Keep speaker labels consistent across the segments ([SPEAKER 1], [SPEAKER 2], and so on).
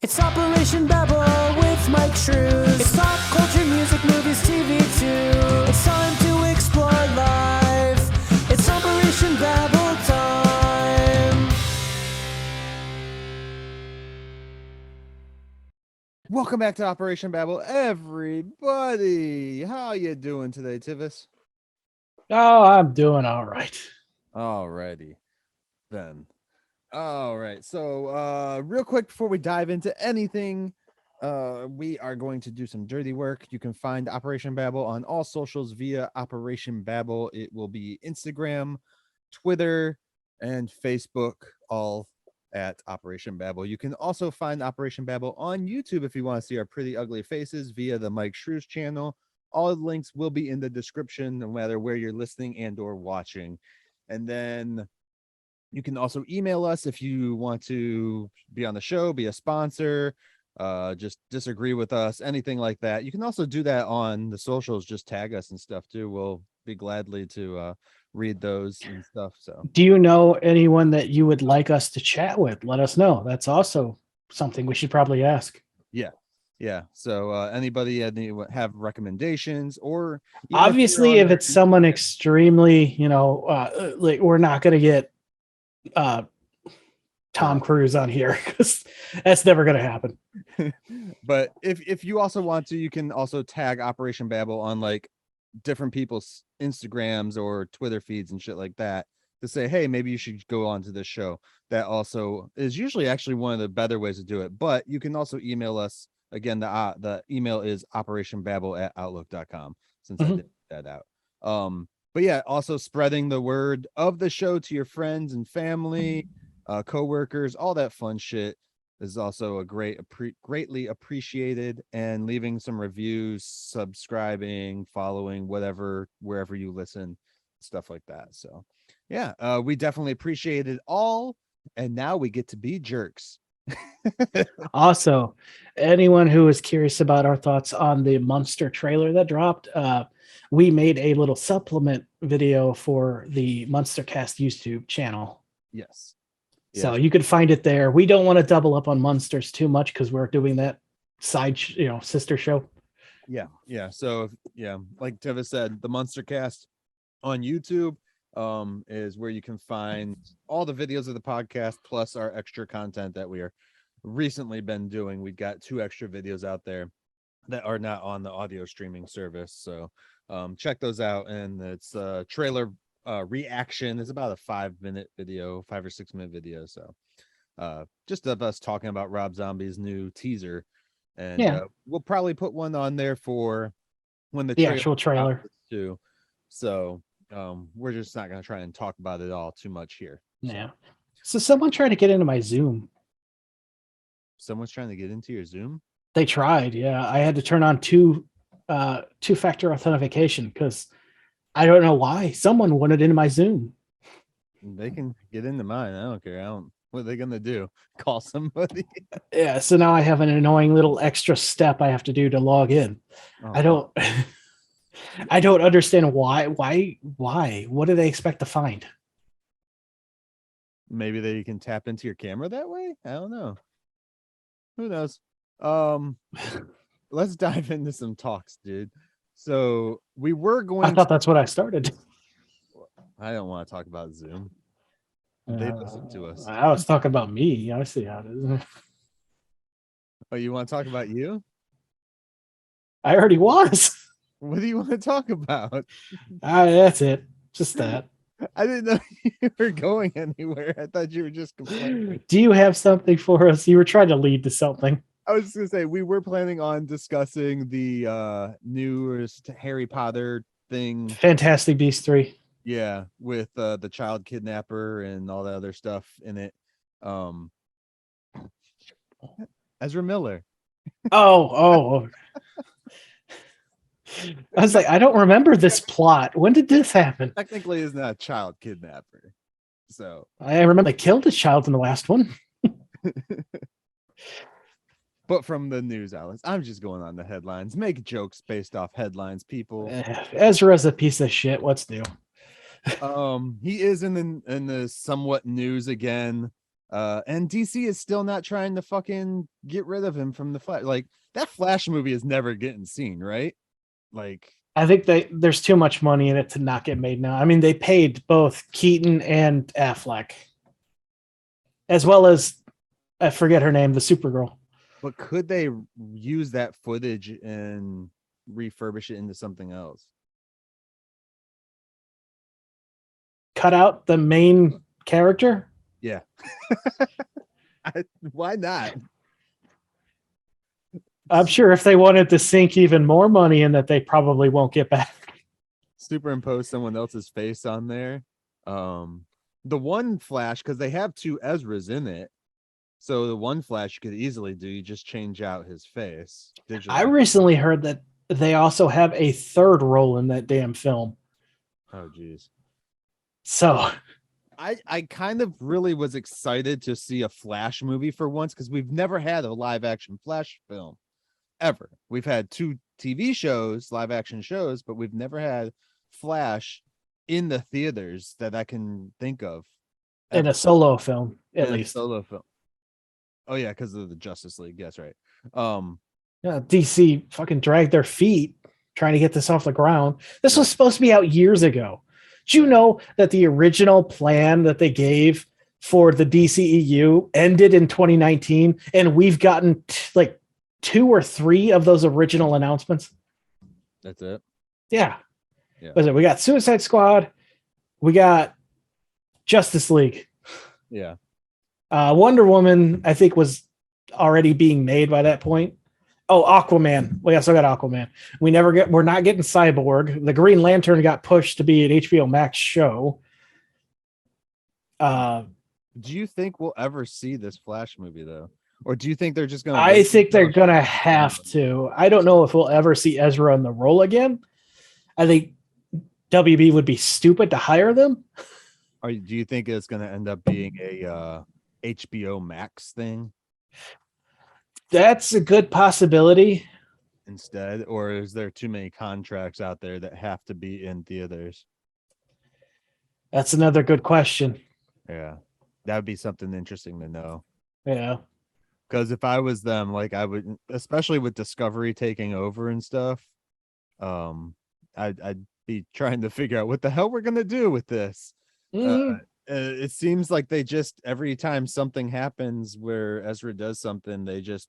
[SPEAKER 1] It's Operation Babble with Myke Shrews. It's pop culture, music, movies, TV too. It's time to explore life. It's Operation Babble time.
[SPEAKER 2] Welcome back to Operation Babble, everybody. How you doing today, Tivis?
[SPEAKER 3] Oh, I'm doing all right.
[SPEAKER 2] Alrighty, then. All right. So, real quick before we dive into anything, we are going to do some dirty work. You can find Operation Babble on all socials via Operation Babble. It will be Instagram, Twitter, and Facebook, all at Operation Babble. You can also find Operation Babble on YouTube if you want to see our pretty ugly faces via the Myke Shrews channel. All the links will be in the description, no matter where you're listening and or watching. And then you can also email us if you want to be on the show, be a sponsor, just disagree with us, anything like that. You can also do that on the socials, just tag us and stuff too. We'll be gladly to read those and stuff. So
[SPEAKER 3] Do you know anyone that you would like us to chat with? Let us know. That's also something we should probably ask.
[SPEAKER 2] yeah. So anybody have recommendations, or even
[SPEAKER 3] Obviously,
[SPEAKER 2] you're on
[SPEAKER 3] if it's someone extremely, like we're not going to get Tom Cruise on here because that's never going to happen.
[SPEAKER 2] But if you also want to, you can also tag Operation Babble on like different people's Instagrams or Twitter feeds and shit like that to say, hey, maybe you should go on to this show. That also is usually actually one of the better ways to do it. But you can also email us. Again, the email is operationbabble@outlook.com, since I did that out. But yeah, also spreading the word of the show to your friends and family, co-workers, all that fun shit is also a greatly appreciated, and leaving some reviews, subscribing, following, whatever, wherever you listen, stuff like that. So yeah, we definitely appreciate it all. And now we get to be jerks.
[SPEAKER 3] Also, anyone who is curious about our thoughts on the Monster trailer that dropped, we made a little supplement video for the Monstercast YouTube channel.
[SPEAKER 2] Yes.
[SPEAKER 3] So you could find it there. We don't want to double up on Monsters too much because we're doing that side, sister show.
[SPEAKER 2] Yeah. So yeah, like Tivis said, the Monstercast on YouTube is where you can find all the videos of the podcast plus our extra content that we are recently been doing. We've got 2 extra videos out there that are not on the audio streaming service. So check those out. And it's trailer reaction is about a 5-minute video, 5 or 6 minute video. So just of us talking about Rob Zombie's new teaser. And we'll probably put one on there for when the
[SPEAKER 3] actual trailer
[SPEAKER 2] too. So we're just not going to try and talk about it all too much here.
[SPEAKER 3] Yeah. So someone tried to get into my Zoom.
[SPEAKER 2] Someone's trying to get into your Zoom?
[SPEAKER 3] They tried. Yeah. I had to turn on two-factor authentication because I don't know why. Someone wanted into my Zoom.
[SPEAKER 2] They can get into mine. I don't care. What are they going to do? Call somebody?
[SPEAKER 3] Yeah. So now I have an annoying little extra step I have to do to log in.
[SPEAKER 2] Oh.
[SPEAKER 3] I don't understand why. What do they expect to find?
[SPEAKER 2] Maybe they can tap into your camera that way? I don't know. Who knows? Let's dive into some talks, dude. So we were going.
[SPEAKER 3] I thought that's what I started.
[SPEAKER 2] I don't want to talk about Zoom. They listen to us.
[SPEAKER 3] I was talking about me. I see how it is.
[SPEAKER 2] Oh, you want to talk about you?
[SPEAKER 3] I already was.
[SPEAKER 2] What do you want to talk about?
[SPEAKER 3] That's it. Just that.
[SPEAKER 2] I didn't know you were going anywhere. I thought you were just complaining.
[SPEAKER 3] Do you have something for us? You were trying to lead to something.
[SPEAKER 2] I was going to say, we were planning on discussing the newest Harry Potter thing.
[SPEAKER 3] Fantastic Beasts 3.
[SPEAKER 2] Yeah, with the child kidnapper and all that other stuff in it. Ezra Miller.
[SPEAKER 3] Oh. I was like, I don't remember this plot. When did this happen?
[SPEAKER 2] Technically, is not a child kidnapper. So
[SPEAKER 3] I remember they killed a child in the last one.
[SPEAKER 2] But from the news outlets, I'm just going on the headlines. Make jokes based off headlines, people.
[SPEAKER 3] Ezra's a piece of shit. What's new?
[SPEAKER 2] He is in the somewhat news again. And DC is still not trying to fucking get rid of him from the Flash. Like that Flash movie is never getting seen, right? Like
[SPEAKER 3] I think there's too much money in it to not get made now. I mean, they paid both Keaton and Affleck, as well as I forget her name, the Supergirl.
[SPEAKER 2] but could they use that footage and refurbish it into something else?
[SPEAKER 3] Cut out the main character?
[SPEAKER 2] Yeah. Why not?
[SPEAKER 3] I'm sure if they wanted to sink even more money in that, they probably won't get back.
[SPEAKER 2] Superimpose someone else's face on there. The one Flash, because they have two Ezras in it. So the one Flash you could easily do, you just change out his face digitally.
[SPEAKER 3] I recently heard that they also have a third role in that damn film.
[SPEAKER 2] Oh, geez.
[SPEAKER 3] So
[SPEAKER 2] I kind of really was excited to see a Flash movie for once, because we've never had a live action Flash film ever. We've had 2 TV shows, live action shows, but we've never had Flash in the theaters that I can think of.
[SPEAKER 3] in a solo film, at
[SPEAKER 2] In a
[SPEAKER 3] least.
[SPEAKER 2] solo film. Oh yeah, because of the Justice League. Yes, right.
[SPEAKER 3] Yeah, DC fucking dragged their feet trying to get this off the ground. This was
[SPEAKER 2] Yeah.
[SPEAKER 3] supposed to be out years ago. Did you know that the original plan that they gave for the DCEU ended in 2019, and we've gotten like 2 or 3 of those original announcements?
[SPEAKER 2] That's it.
[SPEAKER 3] Yeah.
[SPEAKER 2] Yeah.
[SPEAKER 3] Was it? We got Suicide Squad. We got Justice League.
[SPEAKER 2] Yeah.
[SPEAKER 3] Wonder Woman, I think, was already being made by that point. Oh, Aquaman. We also got Aquaman. We're not getting Cyborg. The Green Lantern got pushed to be an HBO Max show.
[SPEAKER 2] Do you think we'll ever see this Flash movie though? Or do you think they're just gonna
[SPEAKER 3] I think they're gonna have to. I don't know if we'll ever see Ezra in the role again. I think WB would be stupid to hire them.
[SPEAKER 2] Or do you think it's gonna end up being a HBO Max thing
[SPEAKER 3] That's a good possibility.
[SPEAKER 2] instead? Or is there too many contracts out there that have to be in theaters?
[SPEAKER 3] That's another good question.
[SPEAKER 2] Yeah. That would be something interesting to know.
[SPEAKER 3] Yeah.
[SPEAKER 2] Because if I was them, like I would, especially with Discovery taking over and stuff, I'd be trying to figure out what the hell we're gonna do with this.
[SPEAKER 3] Mhm.
[SPEAKER 2] It seems like they just, every time something happens where Ezra does something, they just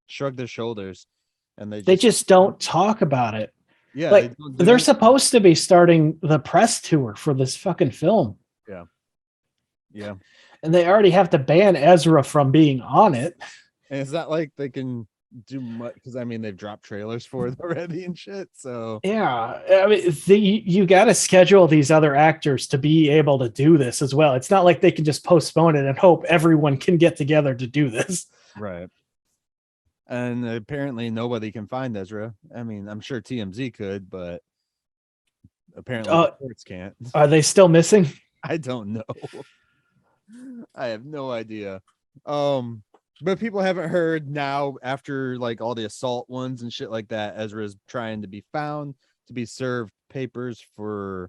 [SPEAKER 2] shrug their shoulders, and
[SPEAKER 3] They just don't talk about it.
[SPEAKER 2] yeah,
[SPEAKER 3] Like,
[SPEAKER 2] don't do
[SPEAKER 3] they're
[SPEAKER 2] anything.
[SPEAKER 3] supposed to be starting the press tour for this fucking film.
[SPEAKER 2] Yeah,
[SPEAKER 3] And they already have to ban Ezra from being on it.
[SPEAKER 2] and it's not like they can do much, because I mean they've dropped trailers for it already and shit. So
[SPEAKER 3] Yeah. I mean, you got to schedule these other actors to be able to do this as well. It's not like they can just postpone it and hope everyone can get together to do this.
[SPEAKER 2] right. And apparently nobody can find Ezra. I mean, I'm sure TMZ could, but apparently the courts can't.
[SPEAKER 3] Are they still missing?
[SPEAKER 2] I don't know. I have no idea. But people haven't heard now, after like all the assault ones and shit like that, Ezra's trying to be found, to be served papers for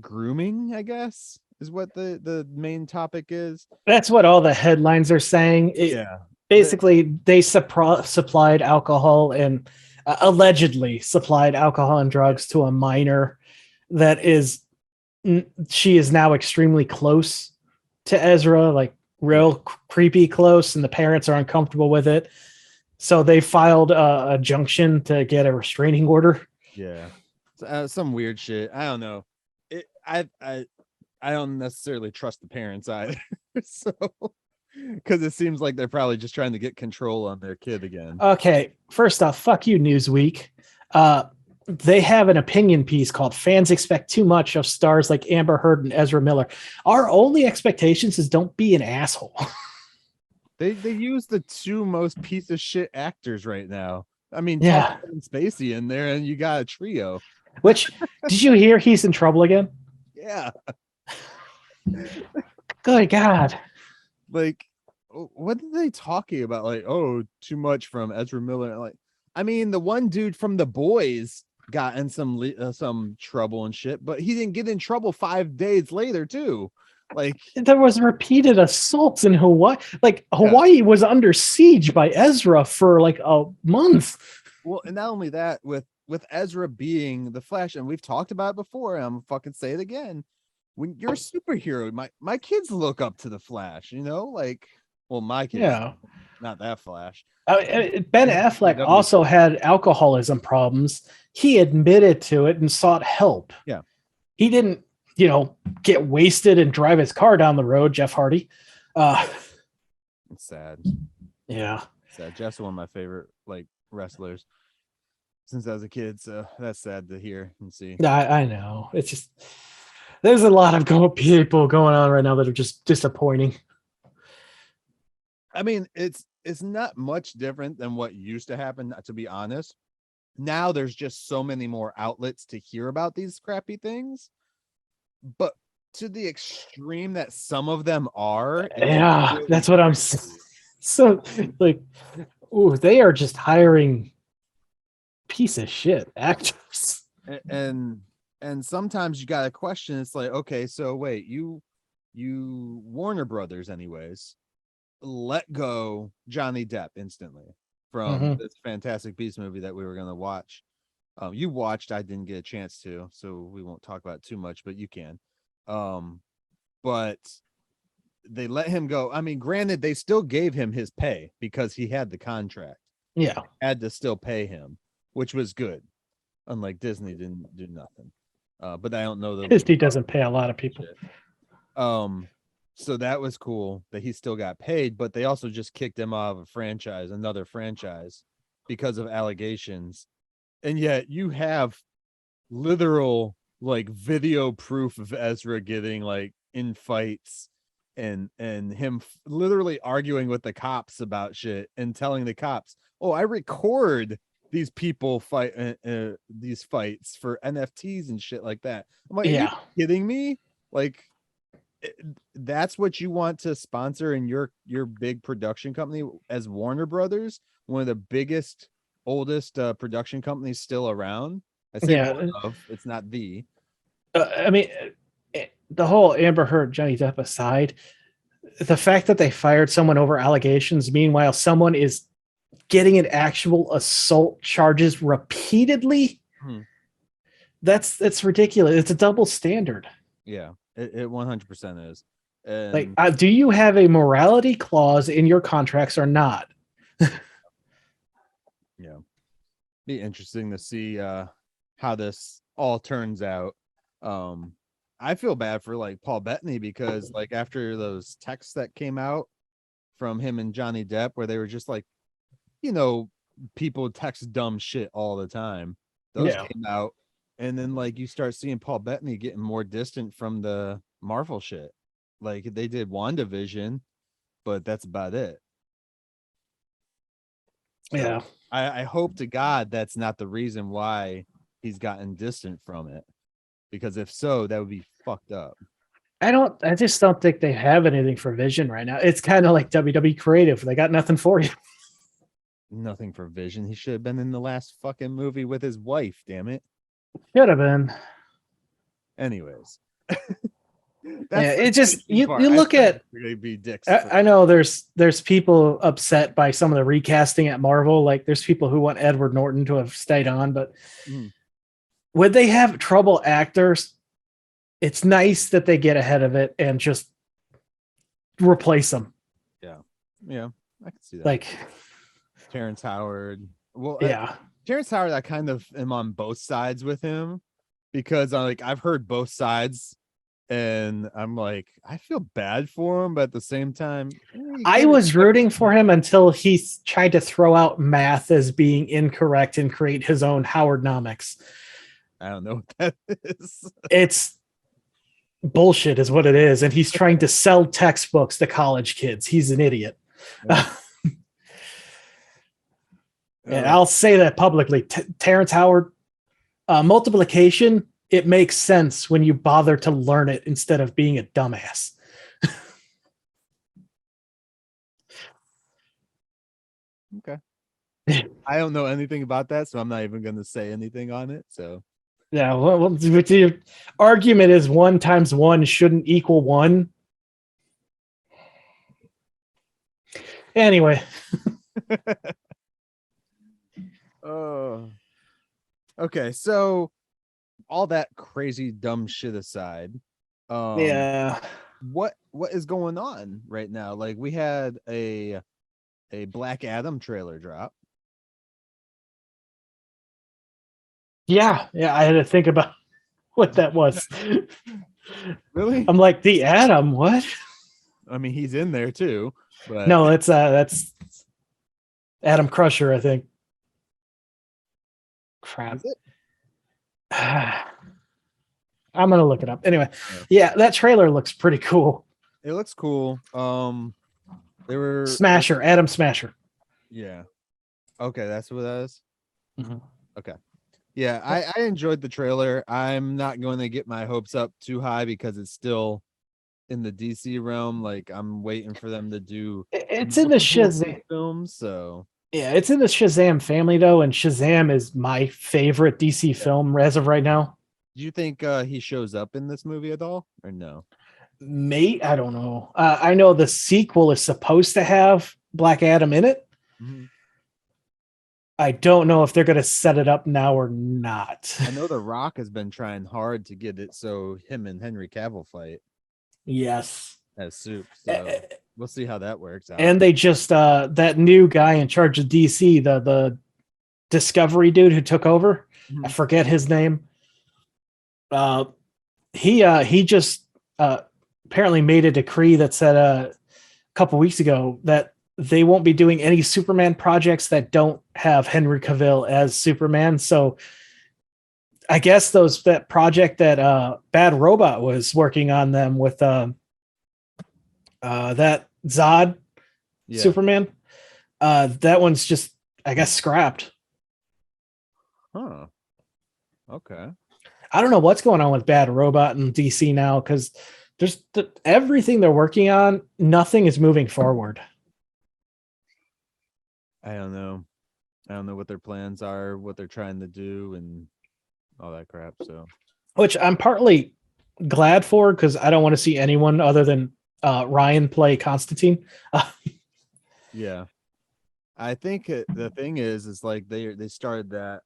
[SPEAKER 2] grooming, I guess, is what the main topic is.
[SPEAKER 3] That's what all the headlines are saying. Basically, they supplied alcohol and allegedly supplied alcohol and drugs to a minor that she is now extremely close to Ezra, like real creepy close, and the parents are uncomfortable with it. So they filed a junction to get a restraining order.
[SPEAKER 2] Yeah. Some weird shit. I don't know. I don't necessarily trust the parents either. So, because it seems like they're probably just trying to get control on their kid again.
[SPEAKER 3] Okay, first off, fuck you, Newsweek. They have an opinion piece called "Fans Expect Too Much of Stars Like Amber Heard and Ezra Miller." Our only expectations is don't be an asshole.
[SPEAKER 2] They use the 2 most piece of shit actors right now. I mean,
[SPEAKER 3] Yeah.
[SPEAKER 2] toss Kevin Spacey in there, and you got a trio.
[SPEAKER 3] Which, did you hear he's in trouble again?
[SPEAKER 2] Yeah.
[SPEAKER 3] Good God.
[SPEAKER 2] Like, what are they talking about? Like, oh, too much from Ezra Miller. Like, I mean, the one dude from The Boys got in some trouble and shit, but he didn't get in trouble 5 days later too. Like,
[SPEAKER 3] There was repeated assaults in Hawaii. Like Hawaii was under siege by Ezra for like a month.
[SPEAKER 2] well, and not only that, with Ezra being the Flash, and we've talked about it before, and I'm fucking say it again. When you're a superhero, my kids look up to the Flash, you know, like, well, my kids,
[SPEAKER 3] Yeah.
[SPEAKER 2] not that Flash.
[SPEAKER 3] Ben Affleck
[SPEAKER 2] W.
[SPEAKER 3] also had alcoholism problems. He admitted to it and sought help.
[SPEAKER 2] Yeah.
[SPEAKER 3] He didn't, get wasted and drive his car down the road, Jeff Hardy.
[SPEAKER 2] It's sad.
[SPEAKER 3] Yeah.
[SPEAKER 2] Sad. Jeff's one of my favorite like wrestlers since I was a kid, so that's sad to hear and see.
[SPEAKER 3] I know. It's just there's a lot of people going on right now that are just disappointing.
[SPEAKER 2] I mean, it's not much different than what used to happen, to be honest. Now there's just so many more outlets to hear about these crappy things, but to the extreme that some of them are.
[SPEAKER 3] Yeah,
[SPEAKER 2] really
[SPEAKER 3] that's what I'm so like. Ooh, they are just hiring piece of shit actors.
[SPEAKER 2] And sometimes you got to question. It's like, okay, so wait, you Warner Brothers, anyways, let go Johnny Depp instantly from this Fantastic Beasts movie that we were going to watch. You watched, I didn't get a chance to, so we won't talk about it too much, but you can. But they let him go. I mean, granted, they still gave him his pay because he had the contract.
[SPEAKER 3] Yeah.
[SPEAKER 2] Had to still pay him, which was good. Unlike Disney didn't do nothing. But I don't know that
[SPEAKER 3] Disney doesn't pay a lot of people.
[SPEAKER 2] So that was cool that he still got paid, but they also just kicked him off of another franchise, because of allegations. And yet you have literal like video proof of Ezra getting like in fights and him literally arguing with the cops about shit and telling the cops, oh, I record these people fight these fights for NFTs and shit like that. I'm like, are you kidding me? Like, that's what you want to sponsor in your big production company as Warner Brothers, one of the biggest, oldest production companies still around. I say one of, it's not the.
[SPEAKER 3] I mean, the whole Amber Heard, Johnny Depp aside, the fact that they fired someone over allegations, meanwhile someone is getting an actual assault charges repeatedly, that's ridiculous. It's a double standard.
[SPEAKER 2] Yeah, it 100% is. And
[SPEAKER 3] like, do you have a morality clause in your contracts or not?
[SPEAKER 2] Yeah, be interesting to see how this all turns out. I feel bad for like Paul Bettany, because like after those texts that came out from him and Johnny Depp, where they were just like, people text dumb shit all the time. Those came out, and then like you start seeing Paul Bettany getting more distant from the Marvel shit. Like they did WandaVision, but that's about it. So
[SPEAKER 3] Yeah.
[SPEAKER 2] I hope to God that's not the reason why he's gotten distant from it, because if so, that would be fucked up.
[SPEAKER 3] I just don't think they have anything for Vision right now. It's kind of like WWE Creative. They got nothing for you.
[SPEAKER 2] Nothing for Vision. He should have been in the last fucking movie with his wife, damn it.
[SPEAKER 3] Should have been.
[SPEAKER 2] Anyways.
[SPEAKER 3] It just you look at
[SPEAKER 2] be dicks.
[SPEAKER 3] I know there's people upset by some of the recasting at Marvel. Like there's people who want Edward Norton to have stayed on, but would they have trouble actors? It's nice that they get ahead of it and just replace them.
[SPEAKER 2] Yeah, I can see that.
[SPEAKER 3] Like
[SPEAKER 2] Terrence Howard. Well, Terrence Howard, I kind of am on both sides with him, because I've heard both sides, and I'm like, I feel bad for him, but at the same time,
[SPEAKER 3] I was rooting for him until he tried to throw out math as being incorrect and create his own Howardnomics.
[SPEAKER 2] I don't know what that is.
[SPEAKER 3] It's bullshit is what it is, and he's trying to sell textbooks to college kids. He's an idiot. And I'll say that publicly. Terrence Howard, multiplication, it makes sense when you bother to learn it instead of being a dumbass.
[SPEAKER 2] Okay. I don't know anything about that, so I'm not even going to say anything on it. So
[SPEAKER 3] yeah, well, the argument is 1 times 1 shouldn't equal 1. Anyway,
[SPEAKER 2] Oh. Okay, so all that crazy dumb shit aside,
[SPEAKER 3] yeah.
[SPEAKER 2] what is going on right now? Like we had a Black Adam trailer drop.
[SPEAKER 3] Yeah, I had to think about what that was.
[SPEAKER 2] Really?
[SPEAKER 3] I'm like, the Atom, what?
[SPEAKER 2] I mean, he's in there too, but
[SPEAKER 3] No, that's Adam Crusher, I think. Crap.
[SPEAKER 2] is it?
[SPEAKER 3] I'm gonna look it up. Anyway, yeah, that trailer looks pretty cool.
[SPEAKER 2] It looks cool. They were
[SPEAKER 3] Smasher, Adam Smasher.
[SPEAKER 2] yeah. Okay, that's what that is.
[SPEAKER 3] Mhm.
[SPEAKER 2] Okay. Yeah, I enjoyed the trailer. I'm not going to get my hopes up too high because it's still in the DC realm. Like I'm waiting for them to do
[SPEAKER 3] It's in the Shazam
[SPEAKER 2] films. So
[SPEAKER 3] yeah, it's in the Shazam family though, and Shazam is my favorite DC film as of right now.
[SPEAKER 2] do you think he shows up in this movie at all or no?
[SPEAKER 3] Mate, I don't know. I know the sequel is supposed to have Black Adam in it.
[SPEAKER 2] Mhm.
[SPEAKER 3] I don't know if they're going to set it up now or not.
[SPEAKER 2] I know The Rock has been trying hard to get it so him and Henry Cavill fight
[SPEAKER 3] Yes.
[SPEAKER 2] as Soup. So we'll see how that works out.
[SPEAKER 3] And they just that new guy in charge of DC, the Discovery dude who took over. I forget his name. He just apparently made a decree that said a couple weeks ago that they won't be doing any Superman projects that don't have Henry Cavill as Superman. So I guess that project that Bad Robot was working on them with that Zod Superman, that one's just, I guess, scrapped.
[SPEAKER 2] Huh. Okay.
[SPEAKER 3] I don't know what's going on with Bad Robot and DC now because there's everything they're working on, nothing is moving forward.
[SPEAKER 2] I don't know. I don't know what their plans are, what they're trying to do, and all that crap. So,
[SPEAKER 3] which I'm partly glad for because I don't want to see anyone other than Ryan play Constantine.
[SPEAKER 2] yeah, I think the thing is like they started that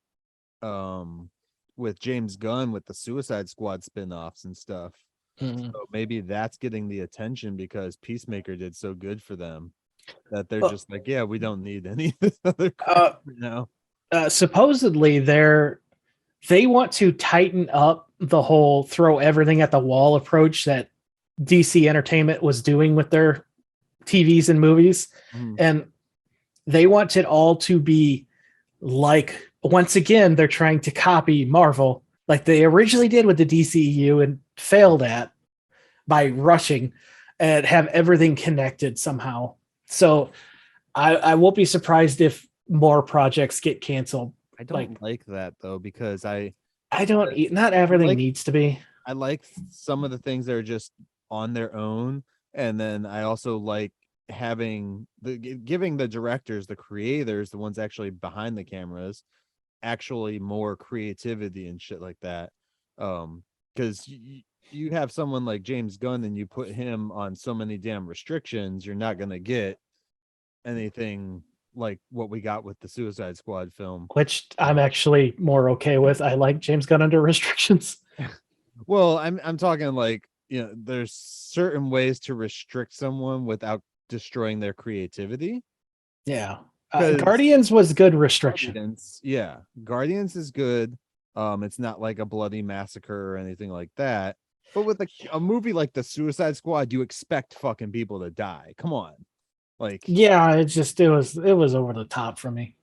[SPEAKER 2] with James Gunn with the Suicide Squad spin-offs and stuff.
[SPEAKER 3] Mm-hmm.
[SPEAKER 2] So maybe that's getting the attention because Peacemaker did so good for them that they're just like, yeah, we don't need any of this other crap now.
[SPEAKER 3] Supposedly they want to tighten up the whole throw everything at the wall approach that DC Entertainment was doing with their TVs and movies. And they want it all to be like, once again, they're trying to copy Marvel like they originally did with the DCEU and failed at by rushing and have everything connected somehow. So I won't be surprised if more projects get canceled.
[SPEAKER 2] I don't like that though, because I
[SPEAKER 3] don't, not everything needs to be.
[SPEAKER 2] I like some of the things that are just on their own. And then I also like having giving the directors, the creators, the ones actually behind the cameras, actually more creativity and shit like that. Because you have someone like James Gunn and you put him on so many damn restrictions, you're not going to get anything like what we got with the Suicide Squad film,
[SPEAKER 3] which I'm actually more okay with. I like James Gunn under restrictions.
[SPEAKER 2] Well, I'm talking like, you know, there's certain ways to restrict someone without destroying their creativity.
[SPEAKER 3] Yeah. Guardians was good restriction.
[SPEAKER 2] Guardians is good. It's not like a bloody massacre or anything like that. But with a movie like the Suicide Squad, you expect fucking people to die. Come on. Like,
[SPEAKER 3] yeah, it was over the top for me.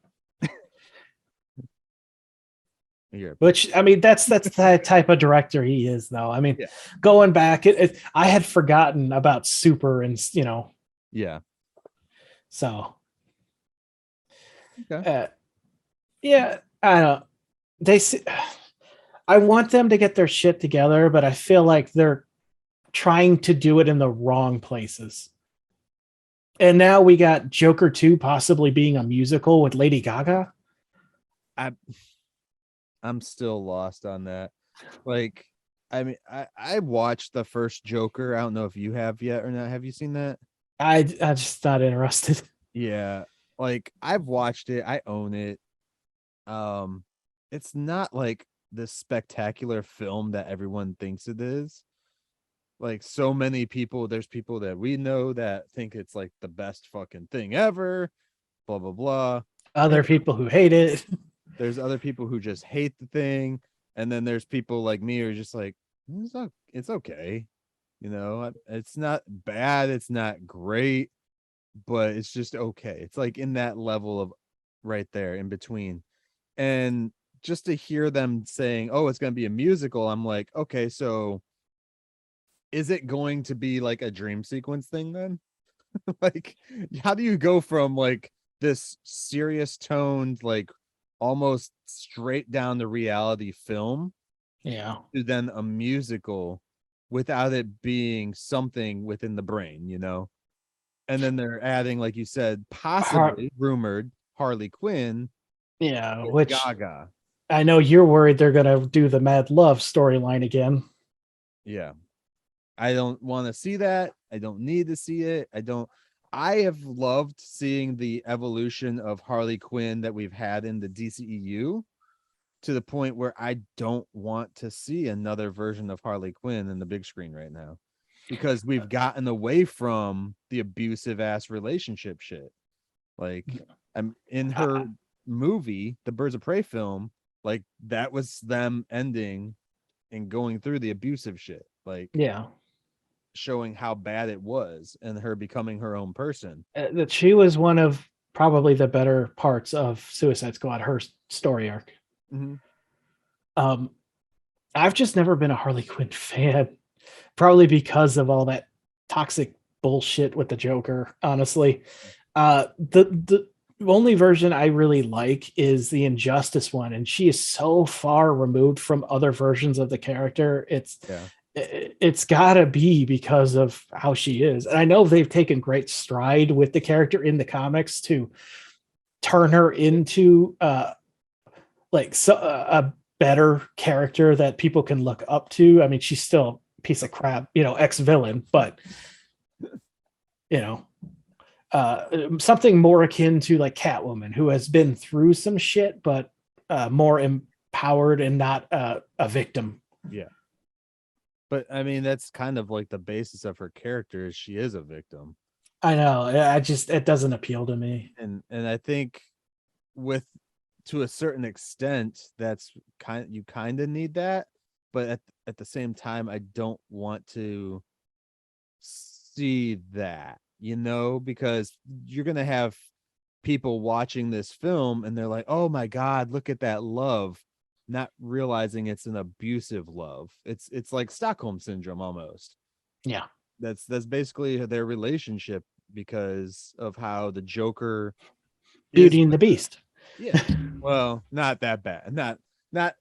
[SPEAKER 3] Which, I mean, that's the type of director he is, though. I mean, going back, I had forgotten about Super and, you know.
[SPEAKER 2] Yeah.
[SPEAKER 3] So.
[SPEAKER 2] Okay.
[SPEAKER 3] Yeah, I don't. I want them to get their shit together, but I feel like they're trying to do it in the wrong places. And now we got Joker 2 possibly being a musical with Lady Gaga.
[SPEAKER 2] I'm still lost on that. Like, I mean, I watched the first Joker. I don't know if you have yet or not. Have you seen that?
[SPEAKER 3] I just not interested.
[SPEAKER 2] Yeah, like I've watched it. I own it. It's not like this spectacular film that everyone thinks it is. Like so many people, there's people that we know that think it's like the best fucking thing ever. Blah blah blah.
[SPEAKER 3] Other people who hate it.
[SPEAKER 2] There's other people who just hate the thing, and then there's people like me who are just like, it's okay, it's not bad, it's not great, but it's just okay. It's like in that level of right there in between. And just to hear them saying, oh, it's going to be a musical, I'm like, okay, so is it going to be like a dream sequence thing then? Like, how do you go from like this serious toned, like almost straight down the reality film
[SPEAKER 3] Yeah.
[SPEAKER 2] to then a musical without it being something within the brain, And then they're adding, like you said, possibly rumored Harley Quinn.
[SPEAKER 3] Yeah,
[SPEAKER 2] with
[SPEAKER 3] which
[SPEAKER 2] Gaga.
[SPEAKER 3] I know you're worried they're gonna do the Mad Love storyline again.
[SPEAKER 2] Yeah. I don't want to see that. I don't need to see it. I have loved seeing the evolution of Harley Quinn that we've had in the DCEU to the point where I don't want to see another version of Harley Quinn in the big screen right now, because we've gotten away from the abusive ass relationship shit. Like, I'm in her movie, the Birds of Prey film, like that was them ending and going through the abusive shit. Like,
[SPEAKER 3] Yeah.
[SPEAKER 2] showing how bad it was and her becoming her own person.
[SPEAKER 3] That she was one of probably the better parts of Suicide Squad, her story arc.
[SPEAKER 2] Mm-hmm.
[SPEAKER 3] I've just never been a Harley Quinn fan, probably because of all that toxic bullshit with the Joker, honestly. The only version I really like is the Injustice one, and she is so far removed from other versions of the character. It's gotta be because of how she is. And I know they've taken great stride with the character in the comics to turn her into a better character that people can look up to. I mean, she's still a piece of crap, ex-villain, but something more akin to like Catwoman, who has been through some shit, but more empowered and not a victim.
[SPEAKER 2] Yeah. But I mean, that's kind of like the basis of her character, is she is a victim.
[SPEAKER 3] I know. It doesn't appeal to me.
[SPEAKER 2] And I think to a certain extent, that's you kind of need that. But at the same time, I don't want to see that, because you're going to have people watching this film and they're like, oh my God, look at that love. Not realizing it's an abusive love. It's like Stockholm syndrome almost.
[SPEAKER 3] Yeah.
[SPEAKER 2] That's basically their relationship because of how the Joker
[SPEAKER 3] Beauty and the Beast.
[SPEAKER 2] Yeah. Well, not that bad. Not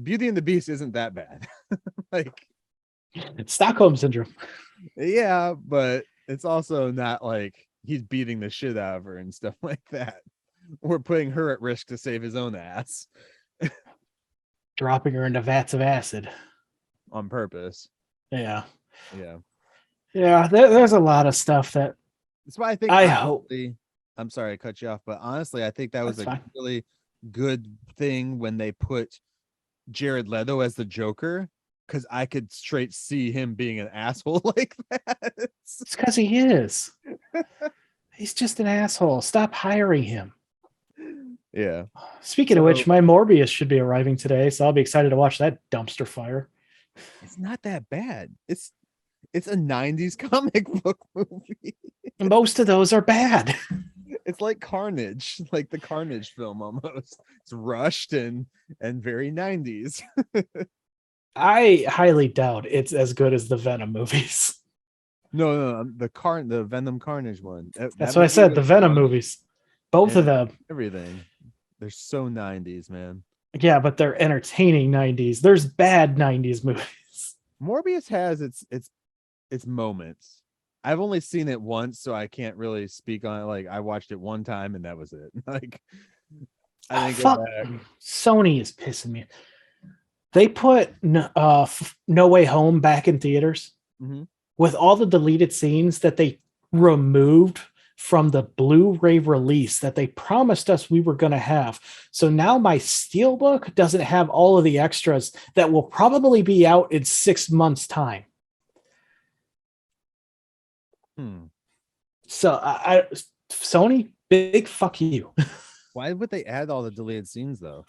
[SPEAKER 2] Beauty and the Beast isn't that bad. Like,
[SPEAKER 3] it's Stockholm syndrome.
[SPEAKER 2] Yeah, but it's also not like he's beating the shit out of her and stuff like that. Or putting her at risk to save his own ass.
[SPEAKER 3] Dropping her into vats of acid
[SPEAKER 2] on purpose.
[SPEAKER 3] Yeah.
[SPEAKER 2] There's
[SPEAKER 3] a lot of stuff that
[SPEAKER 2] that's why I think I'm sorry I cut you off, but honestly, I think that was a really good thing when they put Jared Leto as the Joker, because I could straight see him being an asshole like that.
[SPEAKER 3] It's because he is. He's just an asshole. Stop hiring him.
[SPEAKER 2] Yeah.
[SPEAKER 3] Speaking of which, my Morbius should be arriving today, so I'll be excited to watch that dumpster fire.
[SPEAKER 2] It's not that bad. It's a 90s comic book movie.
[SPEAKER 3] Most of those are bad.
[SPEAKER 2] It's like Carnage, like the Carnage film almost. It's rushed and very 90s.
[SPEAKER 3] I highly doubt it's as good as the Venom movies.
[SPEAKER 2] No, the Venom Carnage one.
[SPEAKER 3] That's what I said, the Venom movies. Both of them.
[SPEAKER 2] Everything. They're so 90s, man.
[SPEAKER 3] Yeah, but they're entertaining 90s. There's bad 90s movies.
[SPEAKER 2] Morbius has its moments. I've only seen it once, so I can't really speak on it. Like, I watched it one time and that was it. Like, I didn't go back.
[SPEAKER 3] Sony is pissing me. They put No Way Home back in theaters with all the deleted scenes that they removed from the Blu-ray release that they promised us we were going to have. So now my Steelbook doesn't have all of the extras that will probably be out in 6 months' time. So Sony, big fuck you.
[SPEAKER 2] Why would they add all the deleted scenes though?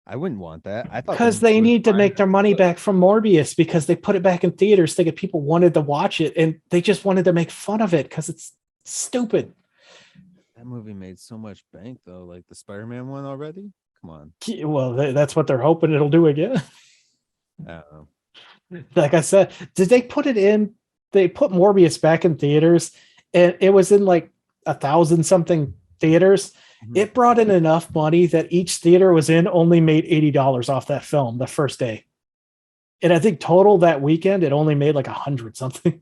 [SPEAKER 2] I wouldn't want that. I thought
[SPEAKER 3] Because they need to make their money back from Morbius, because they put it back in theaters thinking people wanted to watch it, and they just wanted to make fun of it because it's stupid.
[SPEAKER 2] That movie made so much bank though, like the Spider-Man one already. Come on.
[SPEAKER 3] Well, that's what they're hoping it'll do again.
[SPEAKER 2] I don't know.
[SPEAKER 3] Like I said, did they put it in? They put Morbius back in theaters, and it was in like 1,000 something theaters. It brought in enough money that each theater was in only made $80 off that film the first day. And I think total that weekend, it only made like 100 something.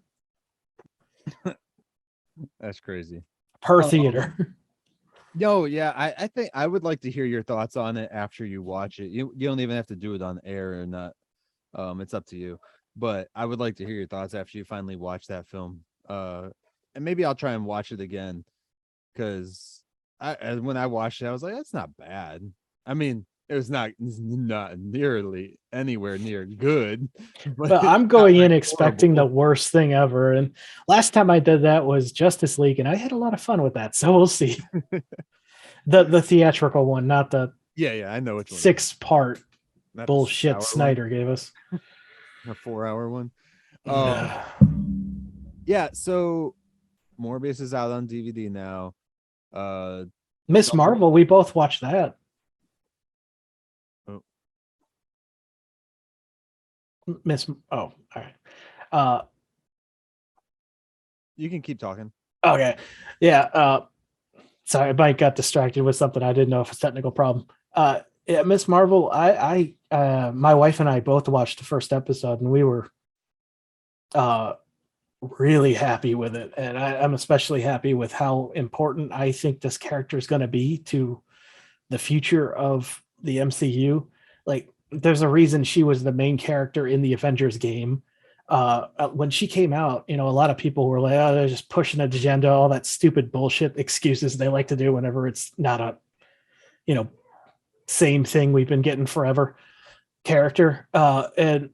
[SPEAKER 2] That's crazy.
[SPEAKER 3] Per theater.
[SPEAKER 2] No, yeah, I think I would like to hear your thoughts on it after you watch it. You don't even have to do it on air or not. It's up to you. But I would like to hear your thoughts after you finally watch that film. And maybe I'll try and watch it again, because when I watched it, I was like, that's not bad. I mean, it's not nearly anywhere near good.
[SPEAKER 3] But I'm going in expecting the worst thing ever. And last time I did that was Justice League, and I had a lot of fun with that. So we'll see. the theatrical one, not the
[SPEAKER 2] I know which one.
[SPEAKER 3] 6-part
[SPEAKER 2] Not
[SPEAKER 3] bullshit Snyder gave us.
[SPEAKER 2] A 4-hour one. Yeah, so Morbius is out on DVD now.
[SPEAKER 3] Miss Marvel, we both watched that. All right.
[SPEAKER 2] You can keep talking.
[SPEAKER 3] Okay. Yeah. Sorry, Mike got distracted with something. I didn't know if it's a technical problem. Yeah, Miss Marvel, I my wife and I both watched the first episode, and we were really happy with it. And I'm especially happy with how important I think this character is going to be to the future of the MCU. Like, there's a reason she was the main character in the Avengers game. When she came out, a lot of people were like, oh, they're just pushing an agenda, all that stupid bullshit excuses they like to do whenever it's not a, same thing we've been getting forever character. And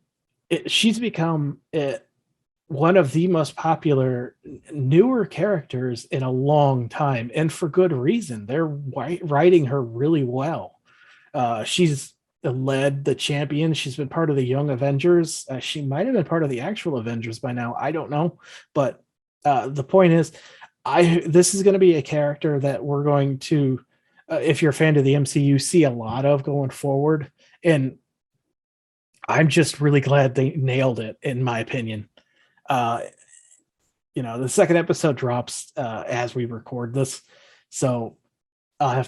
[SPEAKER 3] she's become one of the most popular newer characters in a long time, and for good reason. They're writing her really well. She's led the Champions. She's been part of the Young Avengers. She might have been part of the actual Avengers by now. I don't know. But the point is, this is going to be a character that we're going to, if you're a fan of the MCU, see a lot of going forward. And I'm just really glad they nailed it, in my opinion. The second episode drops as we record this. So I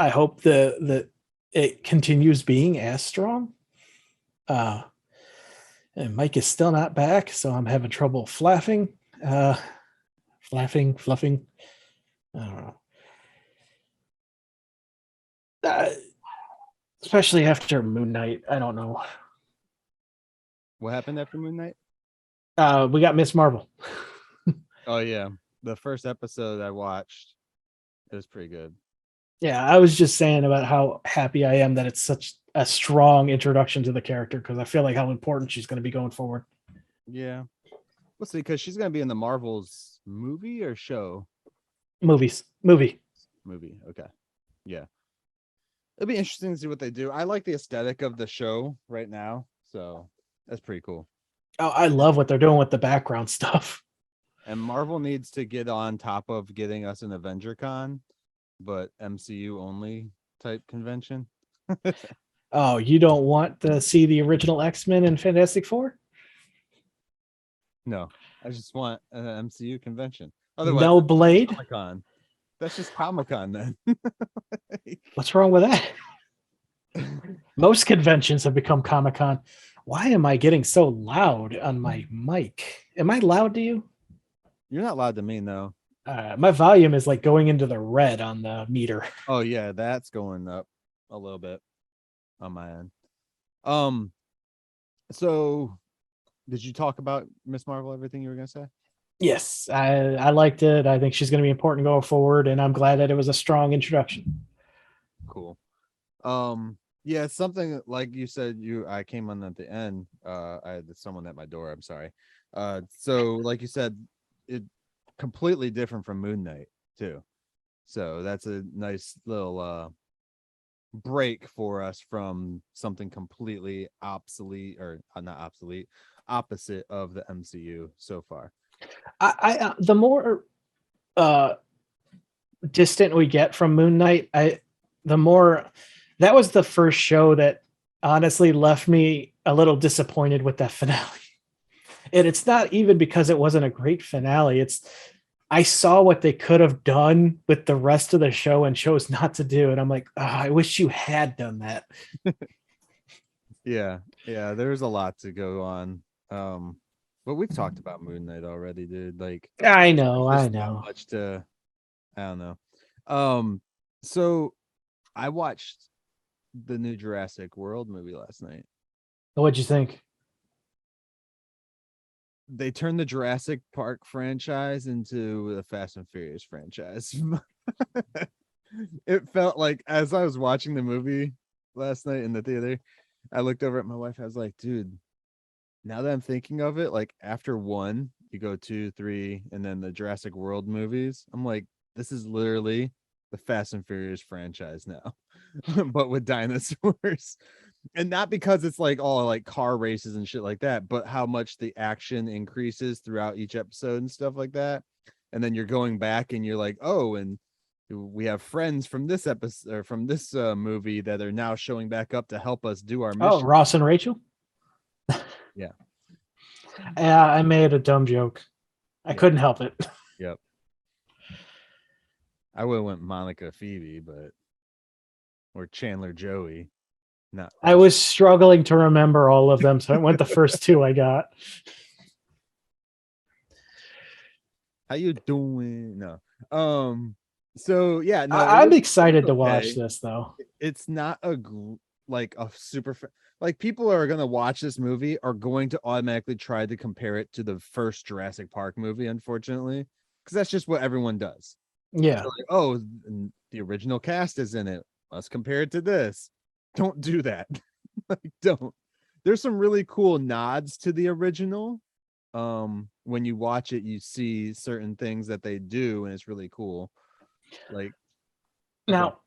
[SPEAKER 3] hope that it continues being as strong. And Mike is still not back, so I'm having trouble fluffing. I don't know. Especially after Moon Knight. I don't know.
[SPEAKER 2] What happened after Moon Knight?
[SPEAKER 3] We got Miss Marvel.
[SPEAKER 2] Oh yeah, the first episode I watched, it was pretty good.
[SPEAKER 3] Yeah, I was just saying about how happy I am that it's such a strong introduction to the character, because I feel like how important she's going to be going forward.
[SPEAKER 2] Yeah, we'll see, because she's going to be in the Marvels movie or show.
[SPEAKER 3] Movie.
[SPEAKER 2] Okay, yeah, it'll be interesting to see what they do. I like the aesthetic of the show right now, so that's pretty cool.
[SPEAKER 3] Oh, I love what they're doing with the background stuff.
[SPEAKER 2] And Marvel needs to get on top of getting us an Avenger Con, but MCU only type convention.
[SPEAKER 3] Oh, you don't want to see the original X-Men and Fantastic Four?
[SPEAKER 2] No, I just want an MCU convention. Otherwise,
[SPEAKER 3] no Blade?
[SPEAKER 2] Comic-Con. That's just Comic-Con then.
[SPEAKER 3] What's wrong with that? Most conventions have become Comic-Con. Why am I getting so loud on my mic? Am I loud to you?
[SPEAKER 2] You're not loud to me, no.
[SPEAKER 3] My volume is like going into the red on the meter.
[SPEAKER 2] Oh yeah, that's going up a little bit on my end. So did you talk about Miss Marvel, everything you were gonna say?
[SPEAKER 3] Yes, I liked it. I think she's going to be important going forward, and I'm glad that it was a strong introduction.
[SPEAKER 2] Cool. Yeah, something like you said, I came on at the end. I had someone at my door, I'm sorry. So like you said, it completely different from Moon Knight too. So that's a nice little break for us from something completely obsolete, or not obsolete, opposite of the MCU so far.
[SPEAKER 3] I the more distant we get from Moon Knight, the more that was the first show that honestly left me a little disappointed with that finale. And it's not even because it wasn't a great finale. It's I saw what they could have done with the rest of the show and chose not to do. And I'm like, oh, I wish you had done that.
[SPEAKER 2] Yeah, there's a lot to go on. But we've talked about Moon Knight already, dude. Like,
[SPEAKER 3] I know.
[SPEAKER 2] there's not much to, I don't know. So I watched the new Jurassic World movie last night.
[SPEAKER 3] What'd you think?
[SPEAKER 2] They turned the Jurassic Park franchise into the Fast and Furious franchise. It felt like, as I was watching the movie last night in the theater, I looked over at my wife. I was like, dude, now that I'm thinking of it, like after 1, you go 2, 3, and then the Jurassic World movies. I'm like, this is literally the Fast and Furious franchise now, but with dinosaurs. And not because it's like all like car races and shit like that, but how much the action increases throughout each episode and stuff like that. And then you're going back and you're like, oh, and we have friends from this episode, or from this movie, that are now showing back up to help us do our mission.
[SPEAKER 3] Oh, Ross and Rachel.
[SPEAKER 2] Yeah.
[SPEAKER 3] Yeah, I made a dumb joke. I couldn't help it.
[SPEAKER 2] Yep. I would have went Monica Phoebe, or Chandler Joey. Not.
[SPEAKER 3] I was struggling to remember all of them, so I went the first 2 I got.
[SPEAKER 2] How you doing? No. So yeah, no.
[SPEAKER 3] I'm excited to watch this though.
[SPEAKER 2] It's not a super like, people are gonna watch this movie are going to automatically try to compare it to the first Jurassic Park movie, unfortunately, because that's just what everyone does.
[SPEAKER 3] Yeah.
[SPEAKER 2] Like, oh, the original cast is in it. Let's compare it to this. Don't do that. Like, don't. There's some really cool nods to the original. When you watch it, you see certain things that they do, and it's really cool. Like,
[SPEAKER 3] now,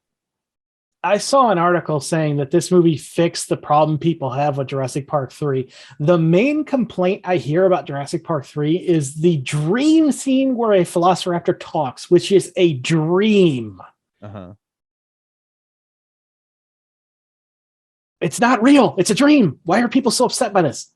[SPEAKER 3] I saw an article saying that this movie fixed the problem people have with Jurassic Park 3. The main complaint I hear about Jurassic Park 3 is the dream scene where a velociraptor talks, which is a dream.
[SPEAKER 2] Uh-huh.
[SPEAKER 3] It's not real. It's a dream. Why are people so upset by this?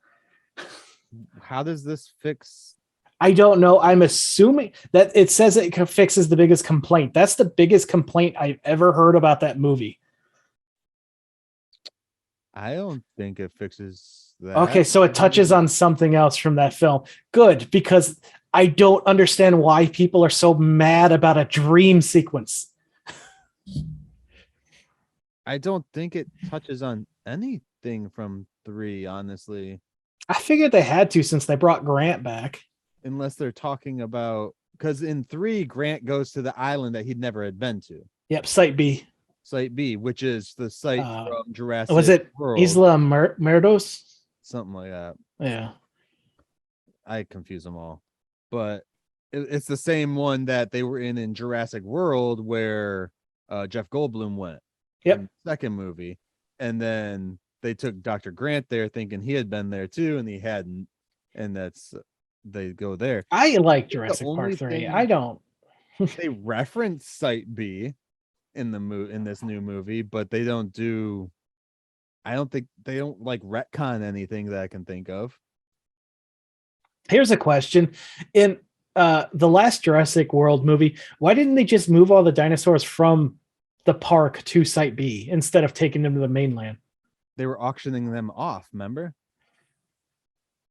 [SPEAKER 2] How does this fix?
[SPEAKER 3] I don't know. I'm assuming that it says it fixes the biggest complaint. That's the biggest complaint I've ever heard about that movie.
[SPEAKER 2] I don't think it fixes that.
[SPEAKER 3] Okay, so it touches on something else from that film. Good, because I don't understand why people are so mad about a dream sequence.
[SPEAKER 2] I don't think it touches on anything from 3, honestly.
[SPEAKER 3] I figured they had to, since they brought Grant back.
[SPEAKER 2] Unless they're talking about, because in 3, Grant goes to the island that he'd never had been to.
[SPEAKER 3] Yep, Site B.
[SPEAKER 2] Site B, which is the site from Jurassic
[SPEAKER 3] Was it
[SPEAKER 2] World.
[SPEAKER 3] Isla Merdos?
[SPEAKER 2] Something like that.
[SPEAKER 3] Yeah.
[SPEAKER 2] I confuse them all. But it's the same one that they were in Jurassic World, where Jeff Goldblum went.
[SPEAKER 3] Yep.
[SPEAKER 2] In the second movie. And then they took Dr. Grant there thinking he had been there too, and he hadn't. And they go there.
[SPEAKER 3] I like Jurassic Park 3. I don't.
[SPEAKER 2] They reference Site B in this new movie, but they don't do. I don't think they don't like retcon anything that I can think of.
[SPEAKER 3] Here's a question. In the last Jurassic World movie, why didn't they just move all the dinosaurs from the park to Site B instead of taking them to the mainland?
[SPEAKER 2] They were auctioning them off, remember?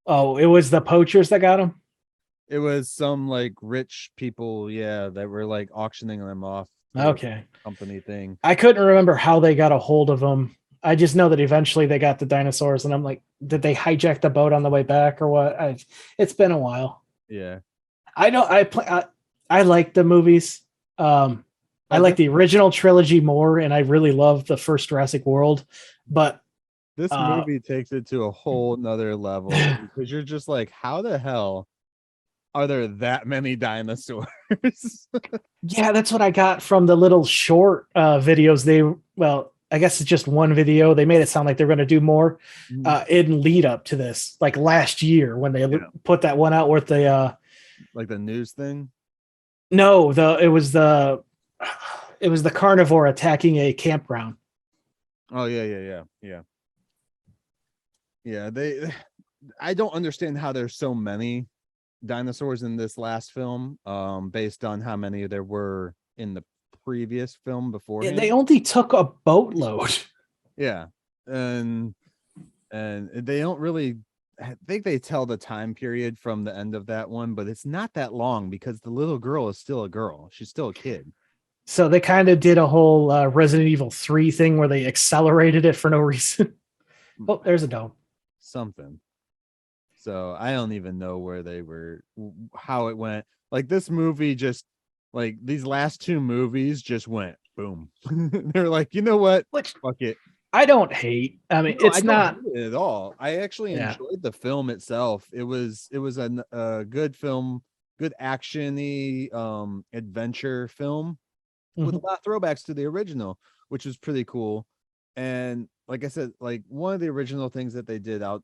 [SPEAKER 3] Oh, it was the poachers that got them?
[SPEAKER 2] It was some like rich people, yeah, that were like auctioning them off.
[SPEAKER 3] Okay.
[SPEAKER 2] Company thing.
[SPEAKER 3] I couldn't remember how they got a hold of them. I just know that eventually they got the dinosaurs, and I'm like, did they hijack the boat on the way back or what? It's been a while.
[SPEAKER 2] Yeah.
[SPEAKER 3] I know I like the movies. I like the original trilogy more, and I really love the first Jurassic World. But
[SPEAKER 2] this movie takes it to a whole nother level because you're just like, how the hell are there that many dinosaurs?
[SPEAKER 3] yeah, that's what I got from the little short videos. I guess it's just one video. They made it sound like they're going to do more in lead up to this, like last year when they put that one out with the
[SPEAKER 2] like the news thing.
[SPEAKER 3] No, it was the carnivore attacking a campground.
[SPEAKER 2] Oh yeah. I don't understand how there's so many dinosaurs in this last film, based on how many there were in the previous film before.
[SPEAKER 3] Yeah, they only took a boatload.
[SPEAKER 2] Yeah, and they don't really. I think they tell the time period from the end of that one, but it's not that long because the little girl is still a girl. She's still a kid.
[SPEAKER 3] So they kind of did a whole Resident Evil 3 thing where they accelerated it for no reason. Oh, there's a dome.
[SPEAKER 2] Something. So I don't even know where they were, how it went. Like this movie just, like these last two movies just went boom. They're like, you know what? Fuck it.
[SPEAKER 3] I don't hate. I mean,
[SPEAKER 2] No,
[SPEAKER 3] it's
[SPEAKER 2] I don't
[SPEAKER 3] not
[SPEAKER 2] hate it at all. I actually enjoyed the film itself. It was a good film, good action-y adventure film with a lot of throwbacks to the original, which was pretty cool. And like I said, like one of the original things that they did out,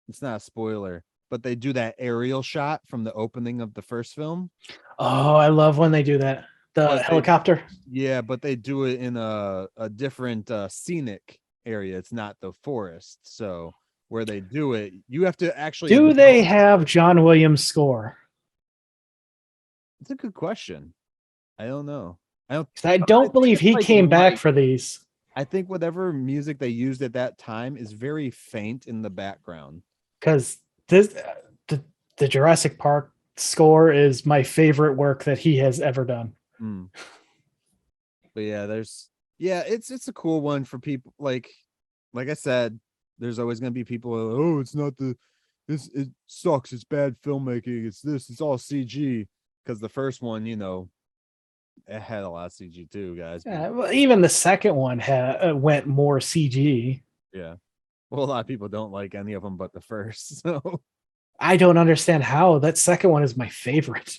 [SPEAKER 2] it's not a spoiler, but they do that aerial shot from the opening of the first film.
[SPEAKER 3] Oh, I love when they do that. The helicopter.
[SPEAKER 2] But they do it in a different scenic area. It's not the forest. So where they do it, you have to actually.
[SPEAKER 3] Do they have John Williams' score?
[SPEAKER 2] It's a good question. I don't know.
[SPEAKER 3] I don't believe he came back for these.
[SPEAKER 2] I think whatever music they used at that time is very faint in the background.
[SPEAKER 3] Because the Jurassic Park score is my favorite work that he has ever done.
[SPEAKER 2] But yeah, it's a cool one for people. Like I said, there's always going to be people. Oh, it's not it sucks. It's bad filmmaking. It's all CG. Because the first one, it had a lot of CG too, guys.
[SPEAKER 3] Yeah, well, even the second one went more CG.
[SPEAKER 2] Yeah. Well, a lot of people don't like any of them but the first. So
[SPEAKER 3] I don't understand how. That second one is my favorite.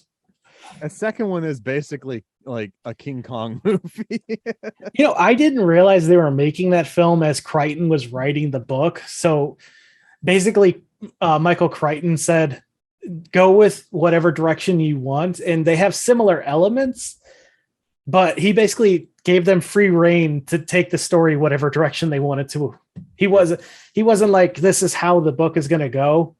[SPEAKER 2] The second one is basically like a King Kong movie.
[SPEAKER 3] I didn't realize they were making that film as Crichton was writing the book. So basically, Michael Crichton said, go with whatever direction you want. And they have similar elements, but he basically gave them free reign to take the story whatever direction they wanted to. He wasn't like, this is how the book is going to go.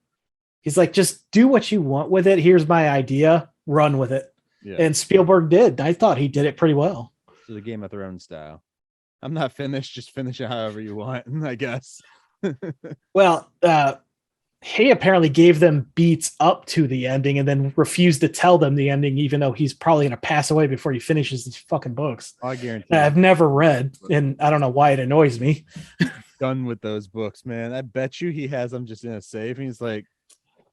[SPEAKER 3] He's like, just do what you want with it. Here's my idea. Run with it. Yeah. And Spielberg did. I thought he did it pretty well.
[SPEAKER 2] So the Game of Thrones style. I'm not finished. Just finish it however you want, I guess.
[SPEAKER 3] Well, he apparently gave them beats up to the ending and then refused to tell them the ending, even though he's probably going to pass away before he finishes these fucking books.
[SPEAKER 2] I guarantee.
[SPEAKER 3] I've never read, and I don't know why it annoys me.
[SPEAKER 2] Done with those books, man. I bet you he has them just in a safe. And he's like,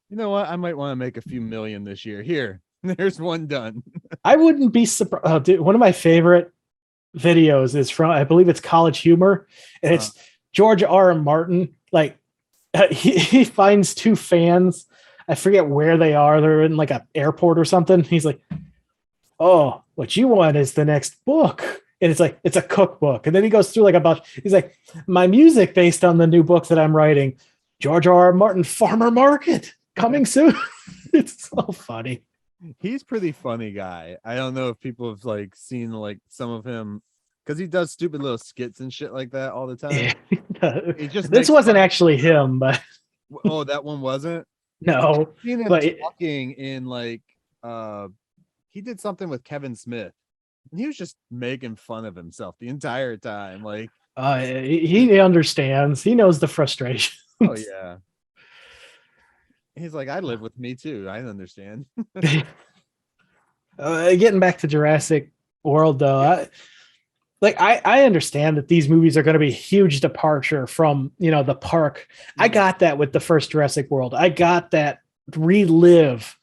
[SPEAKER 2] you know what? I might want to make a few million this year. Here, there's one done. I
[SPEAKER 3] wouldn't be surprised. Oh, dude, one of my favorite videos is from, I believe it's College Humor, and it's George R. Martin. Like, he finds two fans. I forget where they are. They're in like an airport or something. He's like, oh, what you want is the next book. And it's like, it's a cookbook. And then he goes through like he's like, my music based on the new book that I'm writing, George R. Martin Farmer Market coming soon. It's so funny.
[SPEAKER 2] He's pretty funny guy. I don't know if people have like seen like some of him, because he does stupid little skits and shit like that all the time.
[SPEAKER 3] This wasn't actually him, but
[SPEAKER 2] oh, that one wasn't.
[SPEAKER 3] No,
[SPEAKER 2] I've seen him talking in like he did something with Kevin Smith, and he was just making fun of himself the entire time. Like
[SPEAKER 3] he understands. He knows the frustration.
[SPEAKER 2] Oh yeah. He's like, I live with me too. I understand.
[SPEAKER 3] Getting back to Jurassic World, though, I understand that these movies are going to be a huge departure from the park. I got that with the first Jurassic World. I got that relive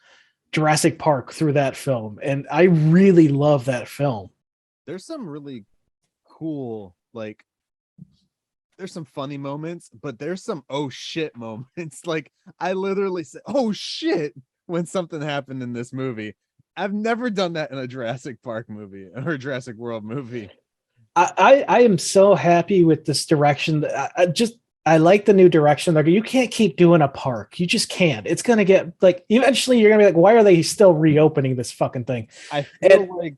[SPEAKER 3] Jurassic Park through that film, and I really love that film.
[SPEAKER 2] There's some really cool, like, there's some funny moments, but there's some oh shit moments. Like, I literally said, oh shit, when something happened in this movie. I've never done that in a Jurassic Park movie or a Jurassic World movie.
[SPEAKER 3] I am so happy with this direction. I like the new direction. Like, you can't keep doing a park. You just can't. It's gonna get like, eventually you're gonna be like, why are they still reopening this fucking thing?
[SPEAKER 2] I feel like